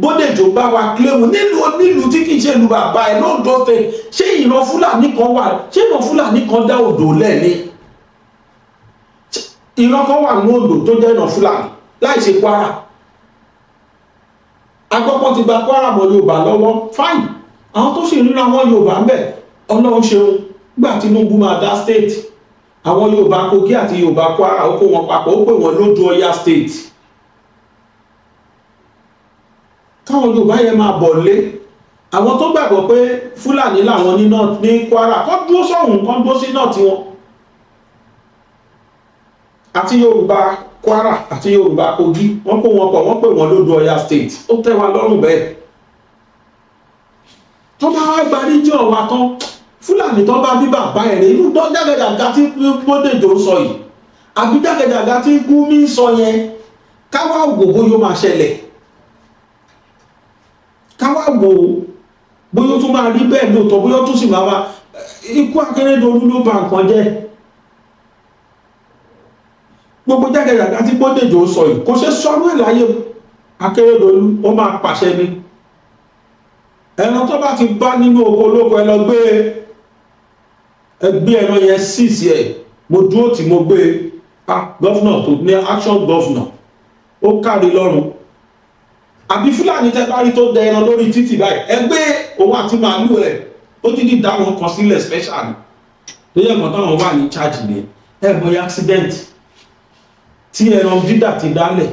bódèjò bá wa kílẹ̀mù nílùú tí kìí ṣe ìlú bàbá ẹ̀ lọ́dọ̀ tẹ̀. Ṣé ìran Fúlàní kan wà? Ṣé ìran Fúlàní kan dá odò lẹ́ni? Ìran kan wà ní odò tó jẹ́ ìran Fúlàní láì ṣe Kwara. Agbọ́pọ̀ ti gba Kwara mọ́ Yorùbá lọ́wọ́, fine. Àwọn tó sì ríra wọn Yorùbá ń bẹ̀, Ọlọ́run ṣeun. Gbà Tinunbu máa dá state, àwọn Yorùbá Kogi àti Yorùbá Kwara ó kó wọn papọ̀ ó pè wọ́n lójú Ọya state. Káwọn Yorùbá yẹn máa bọ̀ lé. Àwọn tó gbàgbọ́ pé Fúlàní làwọn ní Kwara kọ́ dúró sọ́hùn kọ́ dúró sí náà tiwọn. Àti Yorùbá Kwara àti Yorùbá Kogi wọ́n kó wọn pọ̀ wọ́n pè wọ́n lójú Ọya state. Ó tẹ́ wa lọ́rùn bẹ́ẹ̀. Tó bá wá gba region wa tán Fúlàní tó bá bí bàbá ẹ̀ rẹ̀ inú jágẹ̀jàgà tí bódèjò sọ yìí àbí jágẹ̀jàgà tí Gumi sọ yẹn káwá wò bóyá ó máa ṣẹlẹ̀, káwá wò bóyá ó tún máa rí bẹ́ẹ̀ lóòótọ́, bóyá ó tún sì máa wá. Ikú Akérédolú ló bà nǹkan jẹ́. Gbogbo jágẹ̀jàgà tí bódèjò sọ yìí kò ṣe sọrú ẹ̀ láyé Akérédolú ó máa pàṣẹ ni. Ẹran tó bá ti bá nínú oko olóko ẹ lọ gbé ẹgbẹ́ ẹran yẹn sí ẹ̀. Mo dúró tí mo gbé gọ́fúnà tó ní action gọ́fúnà ó kárí lọ́rùn. Àbí Fúlàní tẹ́ bá rí tó dẹ ẹran lórí títì báyìí ẹgbẹ́ òun àti màálù rẹ̀ ó ti di dáwọn kan sílẹ̀ special ni tó yẹ kàn táwọn wà ní charge ni mọ accident tí ẹran dídà ti dálẹ̀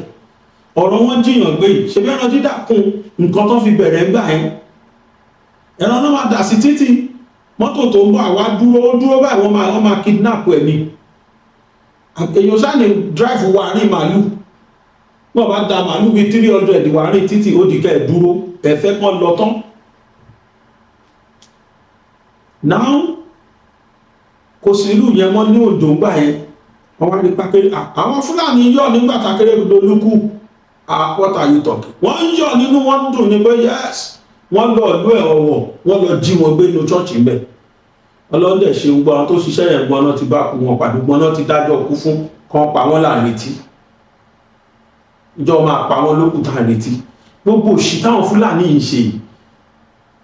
ọ̀rọ̀ wọn jiyàn gbé yìí ṣebí ẹran dídà kún nǹkan tó fi bẹ̀rẹ̀ gbà yẹn ẹran náà máa dà sí títì mọ́tò tó ń bọ̀ àwa dúró báyìí wọ́n máa kidnap ẹ̀ ni èèyàn sáà ní drive wà ní màálù wọ́n bá da màálù bíi 300 wà ní títì ó dìkẹ́ ẹ̀ dúró ẹ̀fẹ́ kan lọ tán. Now kò sí ìlú yẹn mọ́ ní òjò ń gbà yẹn wọ́n wá ní pákẹ́rẹ́ àwọn Fúlàní yọ̀ nígbà tákẹ́rẹ́ lolúkú what are you talking wọ́n yọ̀ nínú wọn dùn ní pé yes wọ́n lọ ìlú ẹ̀ ọ̀wọ̀ wọ́n lọ jí wọn gbé inú chọ́ọ̀chì ń bẹ̀ ọlọ́dẹ̀ ṣe gbogbo àwọn tó ṣiṣẹ́ yẹn gbọ́n náà ti bá kú wọn pàdé gbọ́n náà ti dájọ́ kú fún kan pa wọ́n láàrin tí ìjọ máa pa wọ́n lókùtà retí gbogbo òṣì táwọn Fúlàní yìí ṣe yìí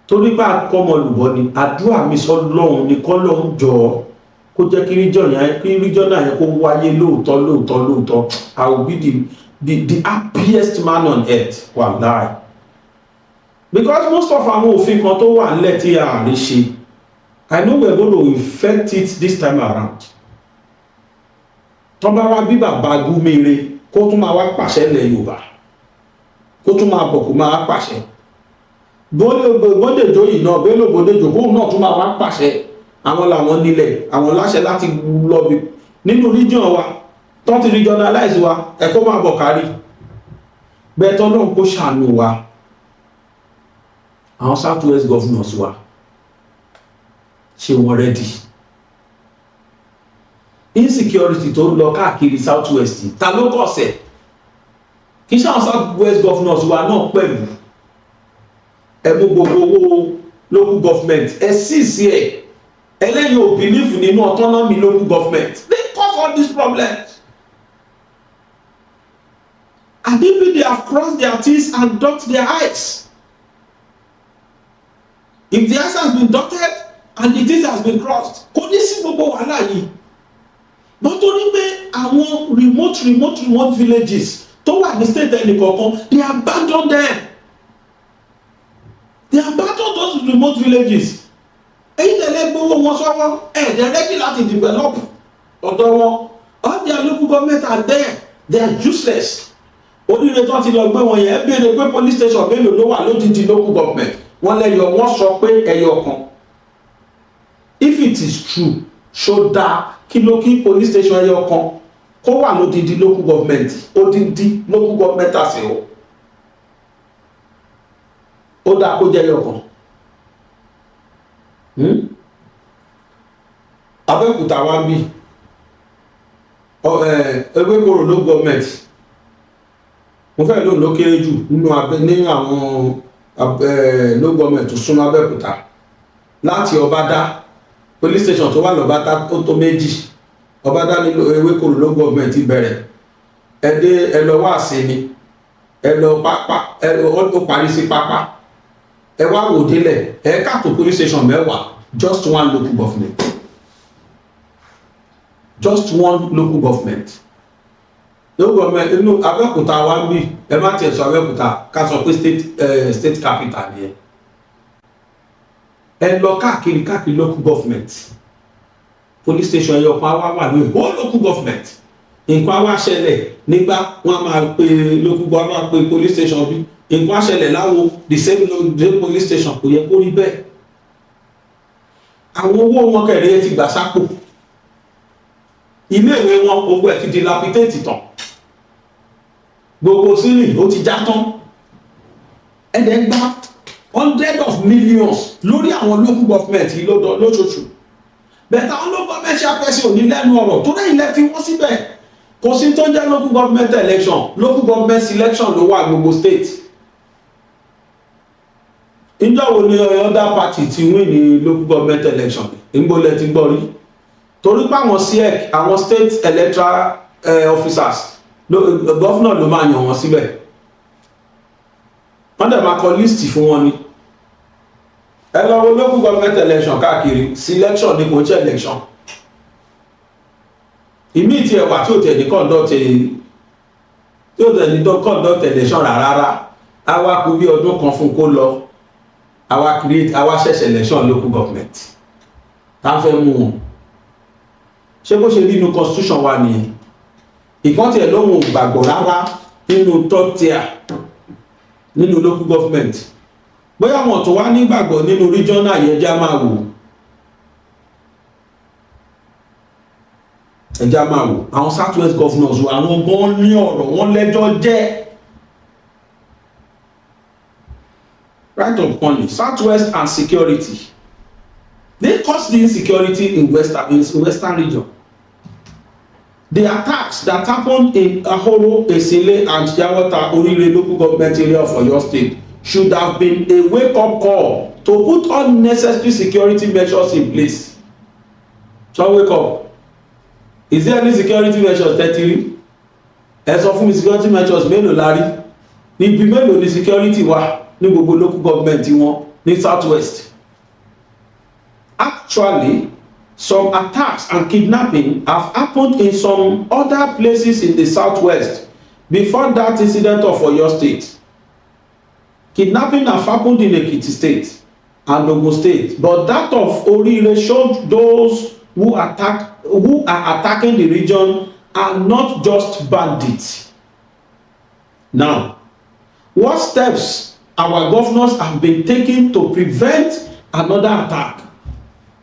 torí bá kọ́mọ lùbọ́ ni àdúrà mi sọ lọ́hùn ní kọ́ lọ́hùn jọ kó jẹ́ kí ríjọ́ náà yẹn kó wáyé lóòótọ́ I will be the happiest man on earth wallahi because most of àwọn òfin kan tó wà nílẹ̀ tí a rí ṣe I know we are going to effect it this time around tó bá wá bí bàbá Gumi re kó tún máa wá pàṣẹ ilẹ̀ Yorùbá kó tún máa bọ̀ kó máa wá pàṣẹ Bódèjò yìí náà Bello Bódèjò kóun náà tún máa wá pàṣẹ àwọn làwọn nílẹ̀ àwọn láṣẹ láti lọ́bi nínú region wa tó ti regionalize wa ẹ̀kọ́ máa bọ̀ kárí bẹ́ẹ̀tọ́ náà kó ṣàánú wa àwọn South West governors wa ṣe wọ́n ready insecurity tó ń lọ káàkiri South West ta ló kọ̀ọ̀sẹ̀ kí ṣe àwọn South West governors wa náà pẹ̀lú ẹ̀mú gbogbo owó local government sí ẹ̀ ẹlẹ́yìn ò believe nínú autonomy local government they cause all these problems and even they have crossed their teeth and dot their eyes if the eyes has been dotted and the teeth has been crossed kò ní sí gbogbo wàhálà yìí nítorí pé àwọn remote villages tó wà ní state ẹnì kọ̀ọ̀kan they abandon them. They abandon those remote villages. Èyí tẹ̀lé gbowó wọn sọ́wọ́ they're ready láti develop ọ̀dọ̀ wọn. All their local government are there. They are useless. Oríire tó ti lọ gbé wọn yẹn béèrè pé police station mélòó ló wà lódìdí local government. Wọ́n lẹ́yọ̀ wọ́n sọ pé ẹyọ kan. If it is true, ṣó dáa kí police station ẹyọ kan kó wà lódìdí local government odidi local government àṣẹ o. Ó dá kó jẹ́ yọ̀kan Abẹ́òkúta wá ń bí Ewékòró ló gọ́ọ̀mẹ̀ntì mo fẹ́ lóun ló kéré jù nínú àwọn ló gọ́ọ̀mẹ̀ntì tó súnmọ́ Abẹ́òkúta láti Ọbádá police station tó wà lọ́bádá ó tó méjì Ọbádá ní Ewékòró ló gọ́ọ̀mẹ̀ntì bẹ̀rẹ̀ ẹ lọ wá àsìnì ẹ lọ pápá ó parí sí pápá ẹ wá wò délẹ̀ ẹ káàtó police station mẹ́wàá just one local government local government inú Abẹ́òkúta wa ń bì ẹ má tiẹ̀ sọ Abẹ́òkúta ká sọ pé state capital ni ẹ lọ káàkiri local government police station ẹyọ kan wá wà ní whole local government nǹkan wá ṣẹlẹ̀ nígbà wọn máa pe local government pe police station bí nǹkan ṣẹlẹ̀ láwọn the same police station kò yẹ kó rí bẹ́ẹ̀ àwọn owó wọn kẹrẹ ti gbà sápò iléèwé wọn gbogbo ẹ̀ ti dilapidate tán gbogbo sílìn ó ti já tán ẹ̀dẹ̀ gbá 100 of millions lórí àwọn local government yìí lóṣooṣù bẹ̀tà àwọn local government ṣàpẹ́sì òní lẹ́nu ọ̀rọ̀ tó lẹ́yìn lẹ́ fi wọ́n síbẹ̀ kò sí tó jẹ́ local government election local government selection ló wà gbogbo state ìjọ wo ni other party ti win ní local government election ìgbólẹ̀ ti gbọ́ rí torí pé àwọn SEC àwọn state electoral officers governor ló máa yàn wọ́n síbẹ̀ wọ́n dẹ̀ máa kọ list fún wọn ni ẹ lọ wo local government election káàkiri selection ni kò jẹ́ election ìmí tí ẹwà tí ò tẹ̀ ní conduct tí ó tẹ̀lé conduct election rárá, a wá kú bí ọdún kan fún kó lọ, a wá ṣẹ̀ṣẹ̀ election local government tá fẹ́ mú wọn. Ṣé bó ṣe rí inú constitution wa nìyẹn? Ìkan tiẹ̀ lóhun gbàgbọ́ rárá nínú third tier nínú local government. Bóyá wọn tó wá nígbàgbọ́ nínú regional yẹn já máa wò. Ẹja máa wò àwọn south west governors wo àwọn gan ní ọ̀rọ̀ wọn lẹ́jọ́ jẹ́. Right of money, south west and security. They caused the insecurity in western region. The attacks that happened in Ahoro, Esele, and Yawata Orire local government area of Oyo State should have been a wake-up call to put unnecessary security measures in place. So wake up. Is there any security measures tẹ́tí? Ẹ sọ fún mi security measures mélòó la rí? Níbi mélòó ni security wà ní gbogbo local government wọn ní south west? Actually, some attacks and kidnapping have happened in some other places in the southwest before that incident of Oyo State. Kidnapping have happened in Ekiti State and Ogun State, but that of Orire showed those who are attacking the region are not just bandits. Now, what steps our governors have been taking to prevent another attack?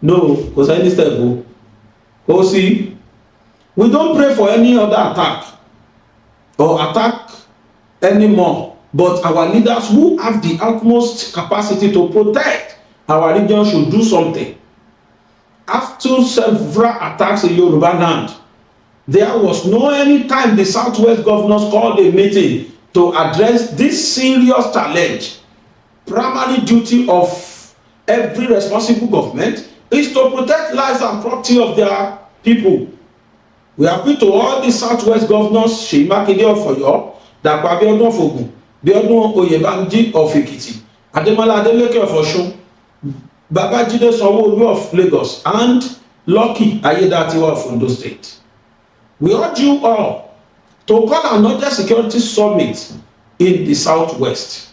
No, because any step go. Oh, see, we don't pray for any other attack or attack anymore, but our leaders who have the utmost capacity to protect our region should do something. After several attacks in Yoruba land, there was no any time the southwest governors called a meeting to address this serious challenge. Primary duty of every responsible government is to protect lives and property of their people. We appeal to all the southwest governors, Seyi Makinde of Oyo, Dapo Abiodun of Ogun, Biodun Oyebanji of Ekiti, Ademola Adeleke of Osun, Babajide Sanwo-Olu of Lagos, and Lucky Ayedatiwa of Ondo State. We urge you all to call another security summit in the southwest.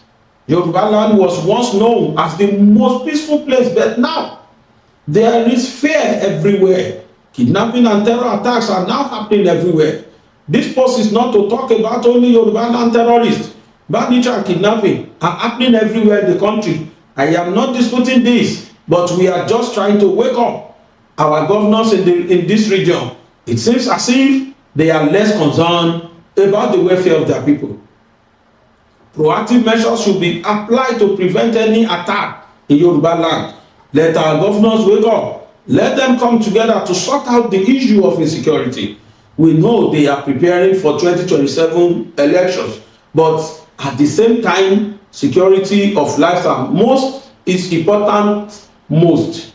Yoruba land was once known as the most peaceful place, but now there is fear everywhere. Kidnapping and terror attacks are now happening everywhere. This post is not to talk about only Yoruba land terrorists. Banditry and kidnapping are happening everywhere in the country. I am not disputing this, but we are just trying to wake up our governors in this region. It seems as if they are less concerned about the welfare of their people. Proactive measures should be applied to prevent any attack in Yoruba land. Let our governors wake up. Let them come together to sort out the issue of insecurity. We know they are preparing for 2027 elections, but at the same time, security of life and is important most.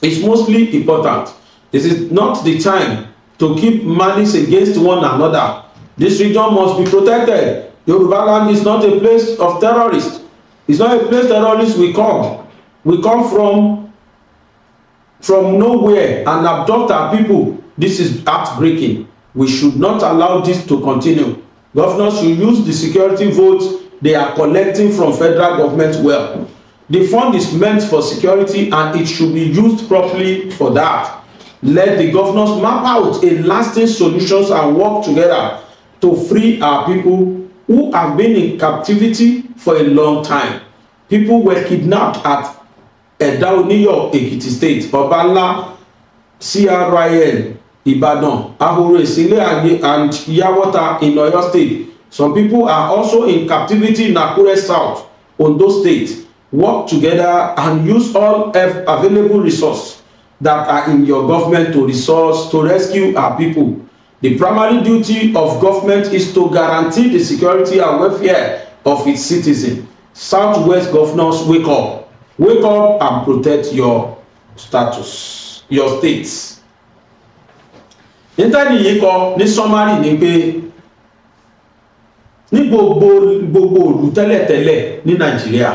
It's mostly important. This is not the time to keep malice against one another. This region must be protected. Yoruba land is not a place of terrorists. It's not a place terrorists will come. We come from nowhere and abduct our people. This is heartbreaking. We should not allow this to continue. Governors should use the security votes they are collecting from federal government well. The fund is meant for security and it should be used properly for that. Let the governors map out a lasting solutions and work together to free our people who have been in captivity for a long time. People were kidnapped at Edaoniyo, Ekiti State, Babala, CRIN, Ibadan, Ahoro, Esele, and Yawata in Oyo State. Some people are also in captivity in Akure South, Ondo State. Work together and use all available resources that are in your government to rescue our people. The primary duty of government is to guarantee the security and welfare of its citizens. Southwest governors, wake up. Wake up and protect your status, your states. Nítorí yìí kọ ní summary ni pé ní gbogbo ìlú tẹ́lẹ̀tẹ́lẹ̀ ní Nàìjíríà,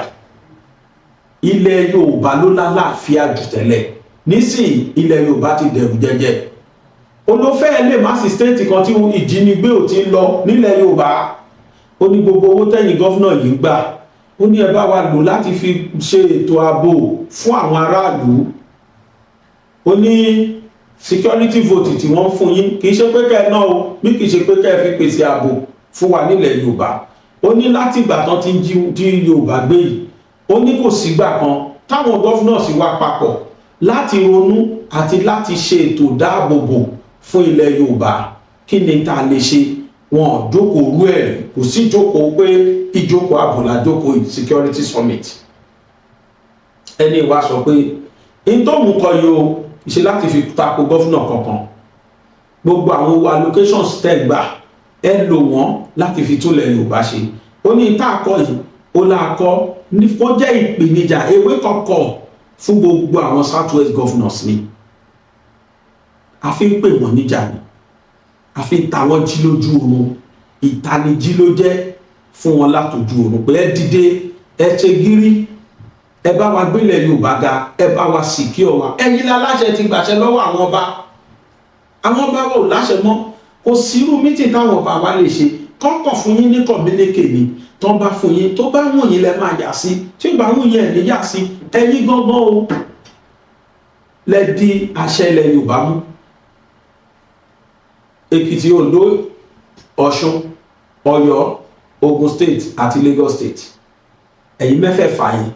ilẹ̀ Yorùbá ló lálàáfíà jù tẹ́lẹ̀. Nísìnyí ilẹ̀ Yorùbá ti dẹ̀rù jẹjẹ. olófẹ́ lè má sí state kan tí ìjínigbé ò ti lọ nílẹ̀ Yorùbá. Ó ní gbogbo owó tẹ̀yìn gọ́fúnà yìí gbà, ó ní ẹ bá wa lò láti fi ṣe ètò ààbò fún àwọn aráàlú. Ó ní security vote tí wọ́n fún yín kì í ṣe pé kẹ́ ẹ náà o, bí kì í ṣe pé kẹ́ ẹ fi pèsè ààbò fún wa nílẹ̀ Yorùbá. Ó ní láti ìgbà tán ti ń jí Yorùbá gbé yìí, ó ní kò sígbà kan táwọn gọ́fúnà sì wá papọ̀ láti ronú àti láti ṣe ètò dáàbòbò fún ilẹ̀ Yorùbá. Kí ni tá a lè ṣe? Wọn jókòó rú ẹ̀, kò sí jókòó pé ìjókòó ààbò la jókòó security summit. Ẹni wá sọ pé in tó mú kọ yìí o ṣe láti fi tako gọ́fúnà kankan. Gbogbo àwọn owó allocations tẹ́ gbà ẹ lò wọ́n láti fi túnlẹ̀ Yorùbá ṣe. Ó ní ìta àkọ́ yìí ó láàkọ́ ní ó jẹ́ ìpèníjà ewé kọ̀ọ̀kọ̀ fún gbogbo àwọn South West governors ni. A fi ń pè wọ́n níjà ni, a fi ń ta wọ́n jí lójú oorun, ìtanijí ló jẹ́ fún wọn látòjú oorun pé ẹ dìde ẹ ṣe gírí, ẹ bá wa gbélẹ̀ Yorùbá ga, ẹ bá wa secure wa. Ẹ̀yin láláṣẹ ti gbàṣẹ lọ́wọ́ àwọn ọba, àwọn ọba ò láṣẹ mọ́. Kò sírú mítì táwọn ọba wa lè ṣe kọ́kọ́ fún yín ní kọ̀míníkè ni tó bá fún yín, tó bá wùn yín lẹ máa yà sí, tí ó bá wùn yín ẹ̀ ní yà sí. Ẹ̀yin gangan o lẹ di àṣẹ ilẹ̀ Yorùbá mú. Èkìtì, Oǹdó, Ọ̀ṣun, Ọ̀yọ́, Ogun State àti Lagos State, ẹ̀yin mẹ́fẹ̀ẹ̀fà yín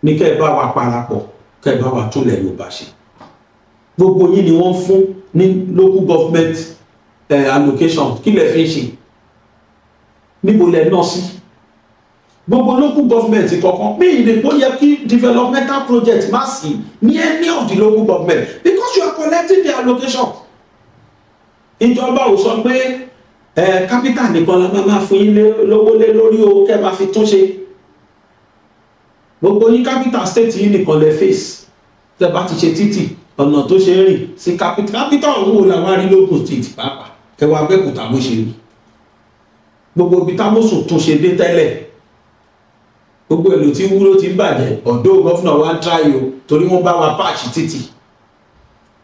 ní kẹ́ ẹ bá wa parapọ̀, kẹ́ ẹ bá wa túnlẹ̀ Yorùbá ṣe. Gbogbo yín ni wọ́n fún ní local government allocation. Kí lẹ fi ń ṣe? Níbo lẹ ná sí? Gbogbo local government kọ̀ọ̀kan bí ìdìbò yẹ kí developmental project má sí ní any of the local government because you are collecting the allocation. Ìjọba ò sọ pé capital nìkan la máa fún yín lówó lé lórí o kẹ́ máa fi tún ṣe. Gbogbo yín capital state yín nìkan lẹ face. Tẹ́ bá ti ṣe títì ọ̀nà tó ṣe rìn sí capital òun la wá rí lókun state pàápàá ẹwà Abẹ́òkúta bó ṣe rí. Gbogbo ibi támọ́sùn tún ṣe dé tẹ́lẹ̀, gbogbo èlò tí wúlò ti ń bàjẹ́. Ọ̀dọ́ gọ́fúnà wa ń tráyò torí wọ́n bá wa páàṣì títì,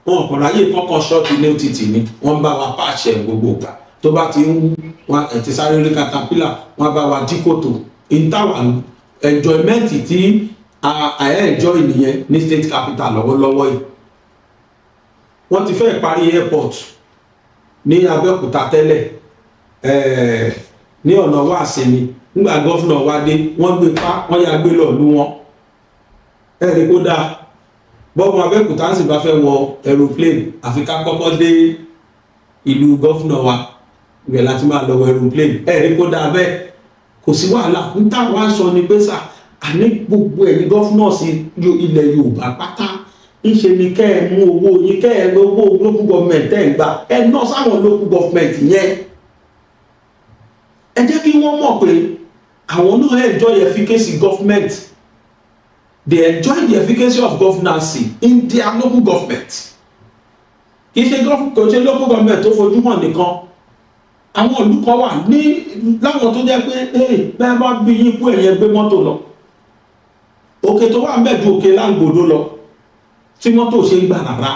wọn kò ráyè kọ́kọ́ ṣọ́ọ̀tì ní títì ni wọ́n bá wa páàṣì ẹ̀ gbogbo ìgbà. Tó bá ti ń wọn ti sáré rí katapila wọ́n bá wa dí kòtò. Ìtawà enjoyment tí àyà enjoy nìyẹn ní state capital lọ́wọ́lọ́wọ́ yìí. Wọ́n ti fẹ́ parí airport ní Abẹ́òkúta tẹ́lẹ̀ ní ọ̀nà wá sinmi. Nígbà gọ́fúnà wá dé wọ́n gbé pa wọ́n yà gbé lọ lú wọn. Ẹ̀rí kó dáa bọ́ọ̀mù Abẹ́òkúta sì bá fẹ́ wọ aeroplane àfi ká kọ́kọ́ dé ìlú gọ́fúnà wa ibẹ̀ láti máa lọ wọ aeroplane. Ẹ̀rí kó dáa bẹ́ẹ̀, kò sí wàhálà. ń táwọn sọ ni pé sà àní gbogbo ẹ̀yin gọ́fúnà sí ilẹ̀ Yorùbá pátá ìṣe ni kẹ́ ẹ mú owó yín, kẹ́ ẹ owó local government ẹ̀ ń gbà ẹ ná sáwọn local government yẹn. Ẹ jẹ́ kí wọ́n mọ̀ pé àwọn náà enjoy efficacy government. They enjoy the efficacy of governance in their local government. Kì í ṣe local government tó fojú hàn nìkan. Àwọn ìlú kan wà ní láwọn tó jẹ́ pé bẹ́ẹ̀ bá bí yín kú ẹ̀yẹ gbé mọ́tò lọ. Òkè tó wà mẹ́jọ òkè láǹgbòdo lọ tí mọ́tò ṣe ń gbà rárá.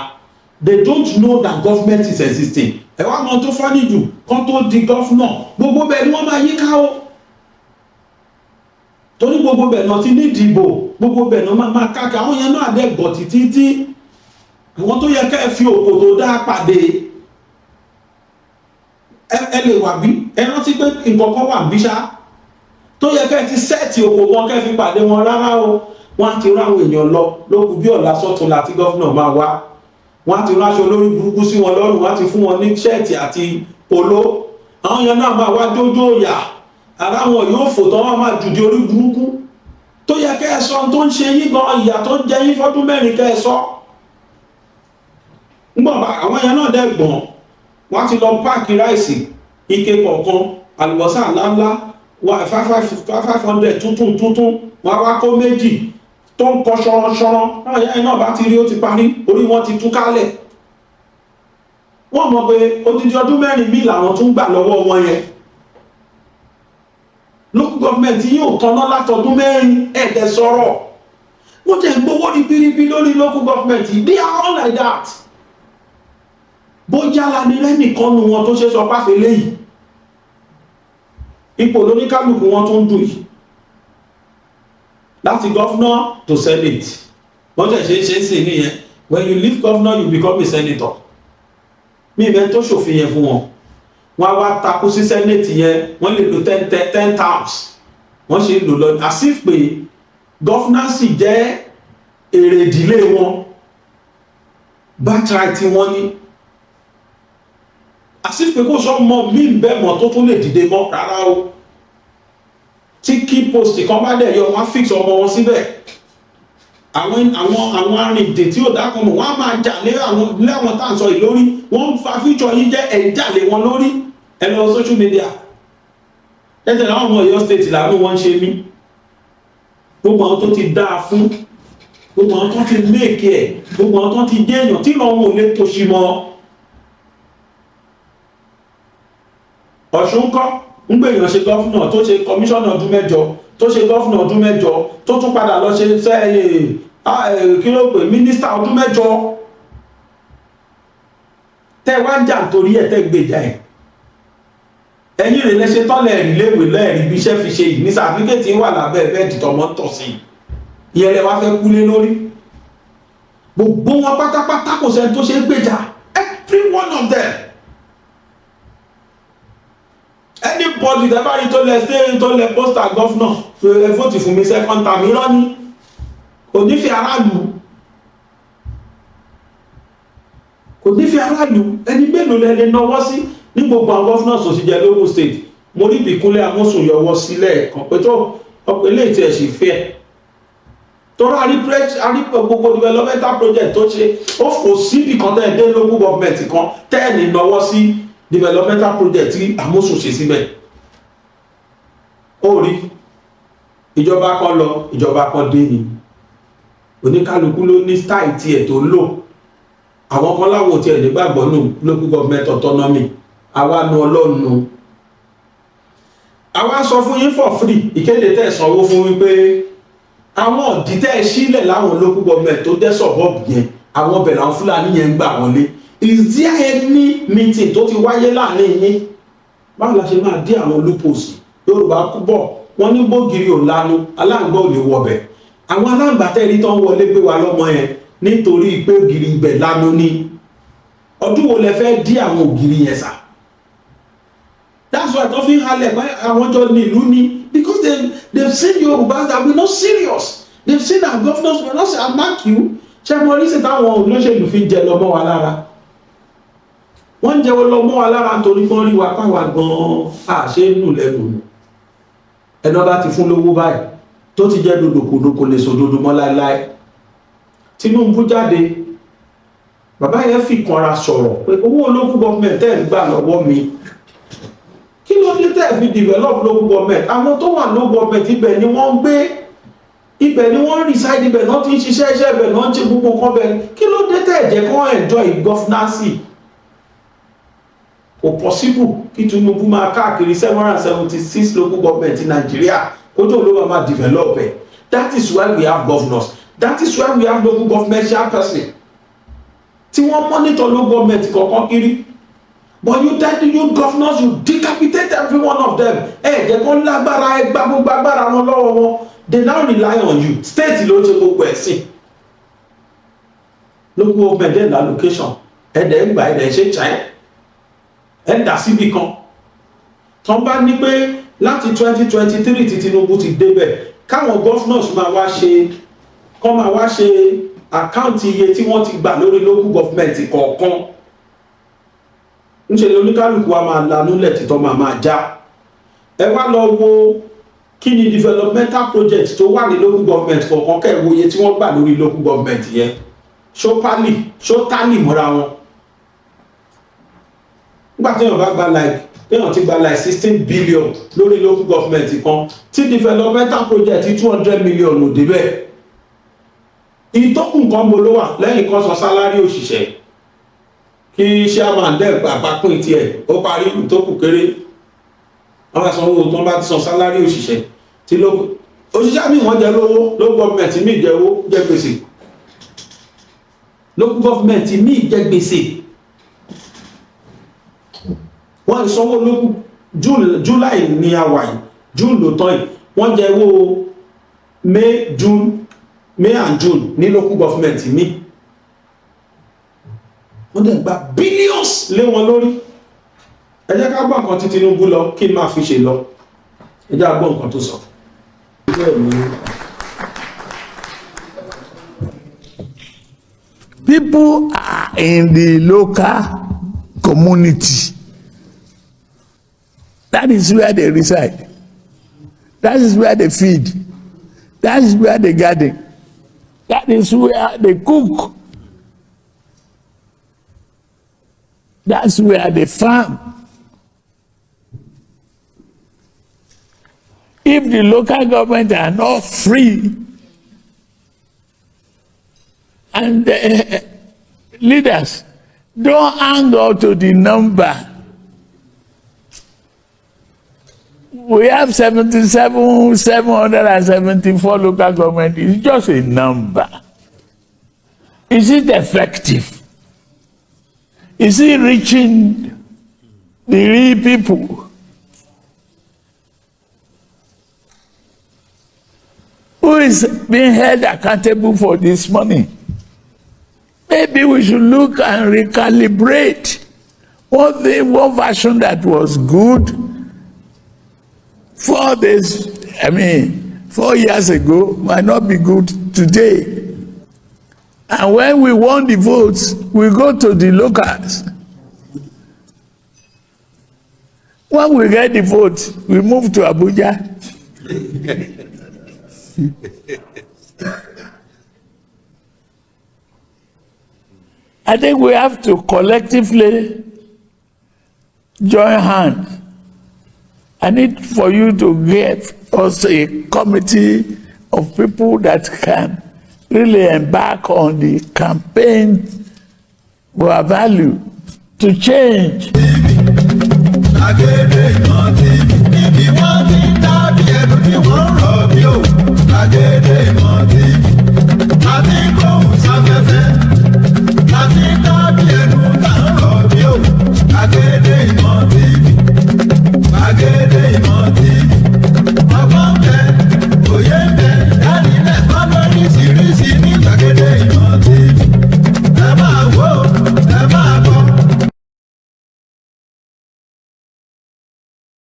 They don't know that government is existing. Ẹ wá mọ tó fọ́nì jù kán tó di gọ́fúnà gbogbo bẹ́ẹ̀ ni wọ́n máa yí ká o. Torí gbogbo bẹ́ẹ̀ náà ti ní ìdìbò, gbogbo bẹ́ẹ̀ náà máa káàkiri àwọn yẹn náà dẹ̀ gbọ̀ títí. Àwọn tó yẹ ká ẹ fi òkò tó dá pàdé ẹ lè wà bí ẹ rántí pé nǹkan kan wà bí ṣá tó yẹ ká ẹ ti sẹ́ẹ̀tì òkò wọn ká ẹ fi pàdé wọn rárá o. Wọ́n á ti rán àwọn èèyàn lọ lókun bí ọ̀la sọ́tún láti gọ́fúnà máa wá. Wọ́n á ti ránṣọ lórí burúkú sí wọn lọ́rùn, wọ́n á ti fún wọn ní ṣẹ́ẹ̀tì àti polo. Àwọn yẹn náà máa wá jójó ìyà ara wọn yóò fò tán wọ́n máa jùdí orí burúkú. Tó yẹ kẹ́ ẹ sọ tó ń ṣe yín gan, ìyà tó ń jẹ yín fọ́dún mẹ́rin kẹ́ ẹ sọ. Ngbọ̀n bá àwọn yẹn náà dẹ̀ gbọ̀n, wọ́n á ti lọ páàkì ráìsì ike kọ̀ọ̀kan àlùbọ́sà ńláńlá 500 tuntun wọ́n á wá kó méjì tó ń kọ ṣọ́rọ́ṣọ́rọ́. Àwọn yẹn náà bá ti rí ó ti parí, orí wọn ti tú kálẹ̀. Wọ́n mọ̀ pé odidi ọdún mẹ́rin bí làwọn tún gbà lọ́wọ́ wọn yẹn. Local government yóò tanná látọdún mẹ́rin ẹ̀ẹ́dẹ̀ sọ̀rọ̀. Wọ́n jẹ́ gbówó ribiribi lórí local government. They are all like that. bóyá la ní lẹ́nìkan nu wọn tó ṣe sọ páfẹ́ léyìí ipò lóníkálùkù wọn tó ń dù yìí láti governor to senate wọ́n tẹ̀ ṣe sí nìyẹn when you leave governor you become a senator mi ìbẹ́ tó ṣòfin yẹn fún wọn wọ́n á wá takú sí senate yẹn wọ́n lè lo 10 terms wọ́n ṣe lò lọ as if pé governance jẹ́ èrè ìdílé wọn birthright wọn ní as if pé kó sọ mọ mí bẹ́ẹ̀ mọ́ tó tún lè dìde mọ́ rárá o tí key post kan bá dẹ̀ yọ wọ́n á fix ọmọ wọn síbẹ̀ àwọn arìndè tí ò dákan mọ̀ wọ́n á máa jà lé àwọn tá à ń sọ yìí lórí wọ́n ń fa future yìí jẹ́ ẹ̀ ń jà lé wọn lórí ẹ lọ social media ẹ̀jẹ̀ láwọn ọmọ Ọ̀yọ́ state làwọn wọn ń ṣe mí gbogbo àwọn tó ti dáa fún gbogbo àwọn tó ti méèkì ẹ̀ gbogbo àwọn tó ti jẹ́ èèyàn tí lọ́wọ́ ò lè tòṣì mọ́ Ọ̀ṣun kọ́ ń gbé èèyàn ṣe gọ́fúnà tó ṣe kọmíṣọ́nà ọdún mẹ́jọ tó ṣe gọ́fúnà ọdún mẹ́jọ tó tún padà lọ ṣe kí ló pè mínísítà ọdún mẹ́jọ tẹ́ wá ń jà nítorí ẹ̀ tẹ́ gbèjà ẹ̀ ẹ̀yìn rẹ̀ lẹ́ṣẹ̀ tọ́lẹ̀ rí léèwé lẹ́ẹ̀rí bí iṣẹ́ fi ṣe yìí ní sàfíkẹ́tì wà lábẹ́ bẹ́ẹ̀dì tọmọ tọ̀ sí ìyẹn lẹ wá fẹ́ kúlé lórí gbogbo wọn pátápátá kò sẹ́ni tó ṣe é gbèjà every one of them anybody tẹ́ bá rí tó lẹ pósítà gọ́fúnà ẹ fóòtì fún mi second term irọ́ ni kò nífẹ̀ẹ́ aráàlú kò nífẹ̀ẹ́ aráàlú ẹni mélòó lẹ́ni náwó sí ní gbogbo àwọn gọ́fúnà tó ti jẹ lógún state mo rí Ìbíkúnlé Amósùn yọwọ́ sílẹ̀ kan pé tó ọ̀pọ̀ ilé ìtì ẹ̀sìn fẹ́ tọ́rọ àrí gbogbo developmental project tó ṣe ó fò síbì kan tẹ́ dé local government kan tẹ́ẹ̀nì náwó sí developmental project tí Amósùn ṣe síbẹ̀ ó rí ìjọba kan lọ ìjọba kan dé ni oníkálukú ló ní style tiẹ̀ tó lò àwọn kan láwọn tiẹ̀ nígbàgbọ́ nù local government autonomy àwa nu ọlọ́nu àwa sọ fún yín for free ìkéde tẹ́ sanwó fún wípé àwọn òdìtẹ́ sílẹ̀ láwọn local government tó jẹ́ suburb yẹn àwọn ọbẹ̀ làwọn Fúlàní yẹn ń gbà wọlé is there any meeting tó ti wáyé láàrin yín báwo la ṣe máa dé àwọn loopholes Yorùbá kú bọ̀ wọ́n ní gbógiri ò lanu aláǹgbá ò lè wọbẹ̀ àwọn aláǹgbàtẹ́rí tó ń wọlé gbé wa lọ́mọ yẹn nítorí pé ògiri ibẹ̀ lanu ní ọdún wo lẹ fẹ́ dí àwọn ògiri yẹn sà that's why tó fi ń halẹ̀ pé àwọn jọ ní ìlú ni because they've seen Yorùbá that we not serious they've seen our governors we not say I mark you ṣe mo ní sí táwọn olóṣèlú fi jẹ lọ mọ́ wa lára wọ́n ń jẹ́ lọ mọ́ wa lára nítorí wọ́n rí wa káwa gan-an àṣẹ nù lẹ́nu ẹni ọba ti fún lówó báyìí tó ti jẹ́ dòdòkòdòkò lè sòdodo mọ́ láéláé Tinúbú jáde bàbá yẹn fi kanra sọ̀rọ̀ pé owó local government tẹ́ ń gbà lọ́wọ́ mi kí ló dé tẹ́ fi develop local government àwọn tó wà local government ibẹ̀ ni wọ́n ń gbé ibẹ̀ ni wọ́n reside ibẹ̀ náà ti ń ṣiṣẹ́ iṣẹ́ ibẹ̀ náà ń ṣe gbogbo nǹkan bẹ̀ kí ló dé tẹ́ jẹ́ kó enjoy governance kò possible kí Tinúbú máa káàkiri 776 local government in Nigeria kójú ló máa develop ẹ̀ that is why we have governors that is why we have local government chairperson tí wọ́n monitor local government kọ̀ọ̀kan kiri but you governors you decapitate every one of them jẹ́ kó lágbára ẹ gbá gbogbo agbára wọn lọ́wọ́ wọn they now rely on you state ló ń ṣe gbogbo ẹ̀sìn local government dem allocation ẹ̀dẹ̀ ń gbà ẹ̀dẹ̀ ṣe chai ẹ̀dà síbi kan tán bá ní pé láti 2023 tí Tinúbú ti débẹ̀ káwọn governors máa wá ṣe àkáǹtì iye tí wọ́n ti gbà lórí local government kọ̀ọ̀kan ńṣe oníkálùkù wa máa lanúlẹ̀ títọ́ máa já ẹ wá lọ wo kí ni developmental project tó wà ní local government kọ̀ọ̀kan kẹ́ẹ̀wò iye tí wọ́n gbà lórí local government yẹn ṣó tálì mọ́ra wọn nígbà téèyàn bá gba téèyàn ti gba 16 billion lórí local government kan tí developmental project 200 million ò débẹ̀ ìtọ́kùn kan mo ló wà lẹ́yìn kan san sálárì òṣìṣẹ́ kí chairman dẹ̀ àpapín tiẹ̀ ó parí ìtọ́kùn kéré àwọn àsanwó tó ń bá ti san sálárì òṣìṣẹ́ tí òṣìṣẹ́ mi wọ́n jẹ lówó local government mi jẹ owó jẹ gbèsè local government mi jẹ gbèsè wọ́n sanwó lókù July ní àwà yìí, June ló tán yìí, wọ́n jẹ owó May and June ní local government mi, wọ́n dẹ̀ gba billions lé wọn lórí. Ẹ jẹ́ ká gbọ́ nǹkan tí Tinúbú lọ kí n máa fi ṣe lọ, ẹ jẹ́ ká gbọ́ nǹkan tó sọ. People are in the local community. That is where they reside. That is where they feed. That is where they garden. That is where they cook. That's where they farm. If the local government are not free and the leaders don't hang on to the number, we have 774 local government. It's just a number. Is it effective? Is it reaching the real people? Who is being held accountable for this money? Maybe we should look and recalibrate one version that was good 4 years ago might not be good today. And when we won the votes, we go to the locals. When we get the vote, we move to Abuja. I think we have to collectively join hands. I need for you to get us a committee of people that can really embark on the campaign for our value to change. I think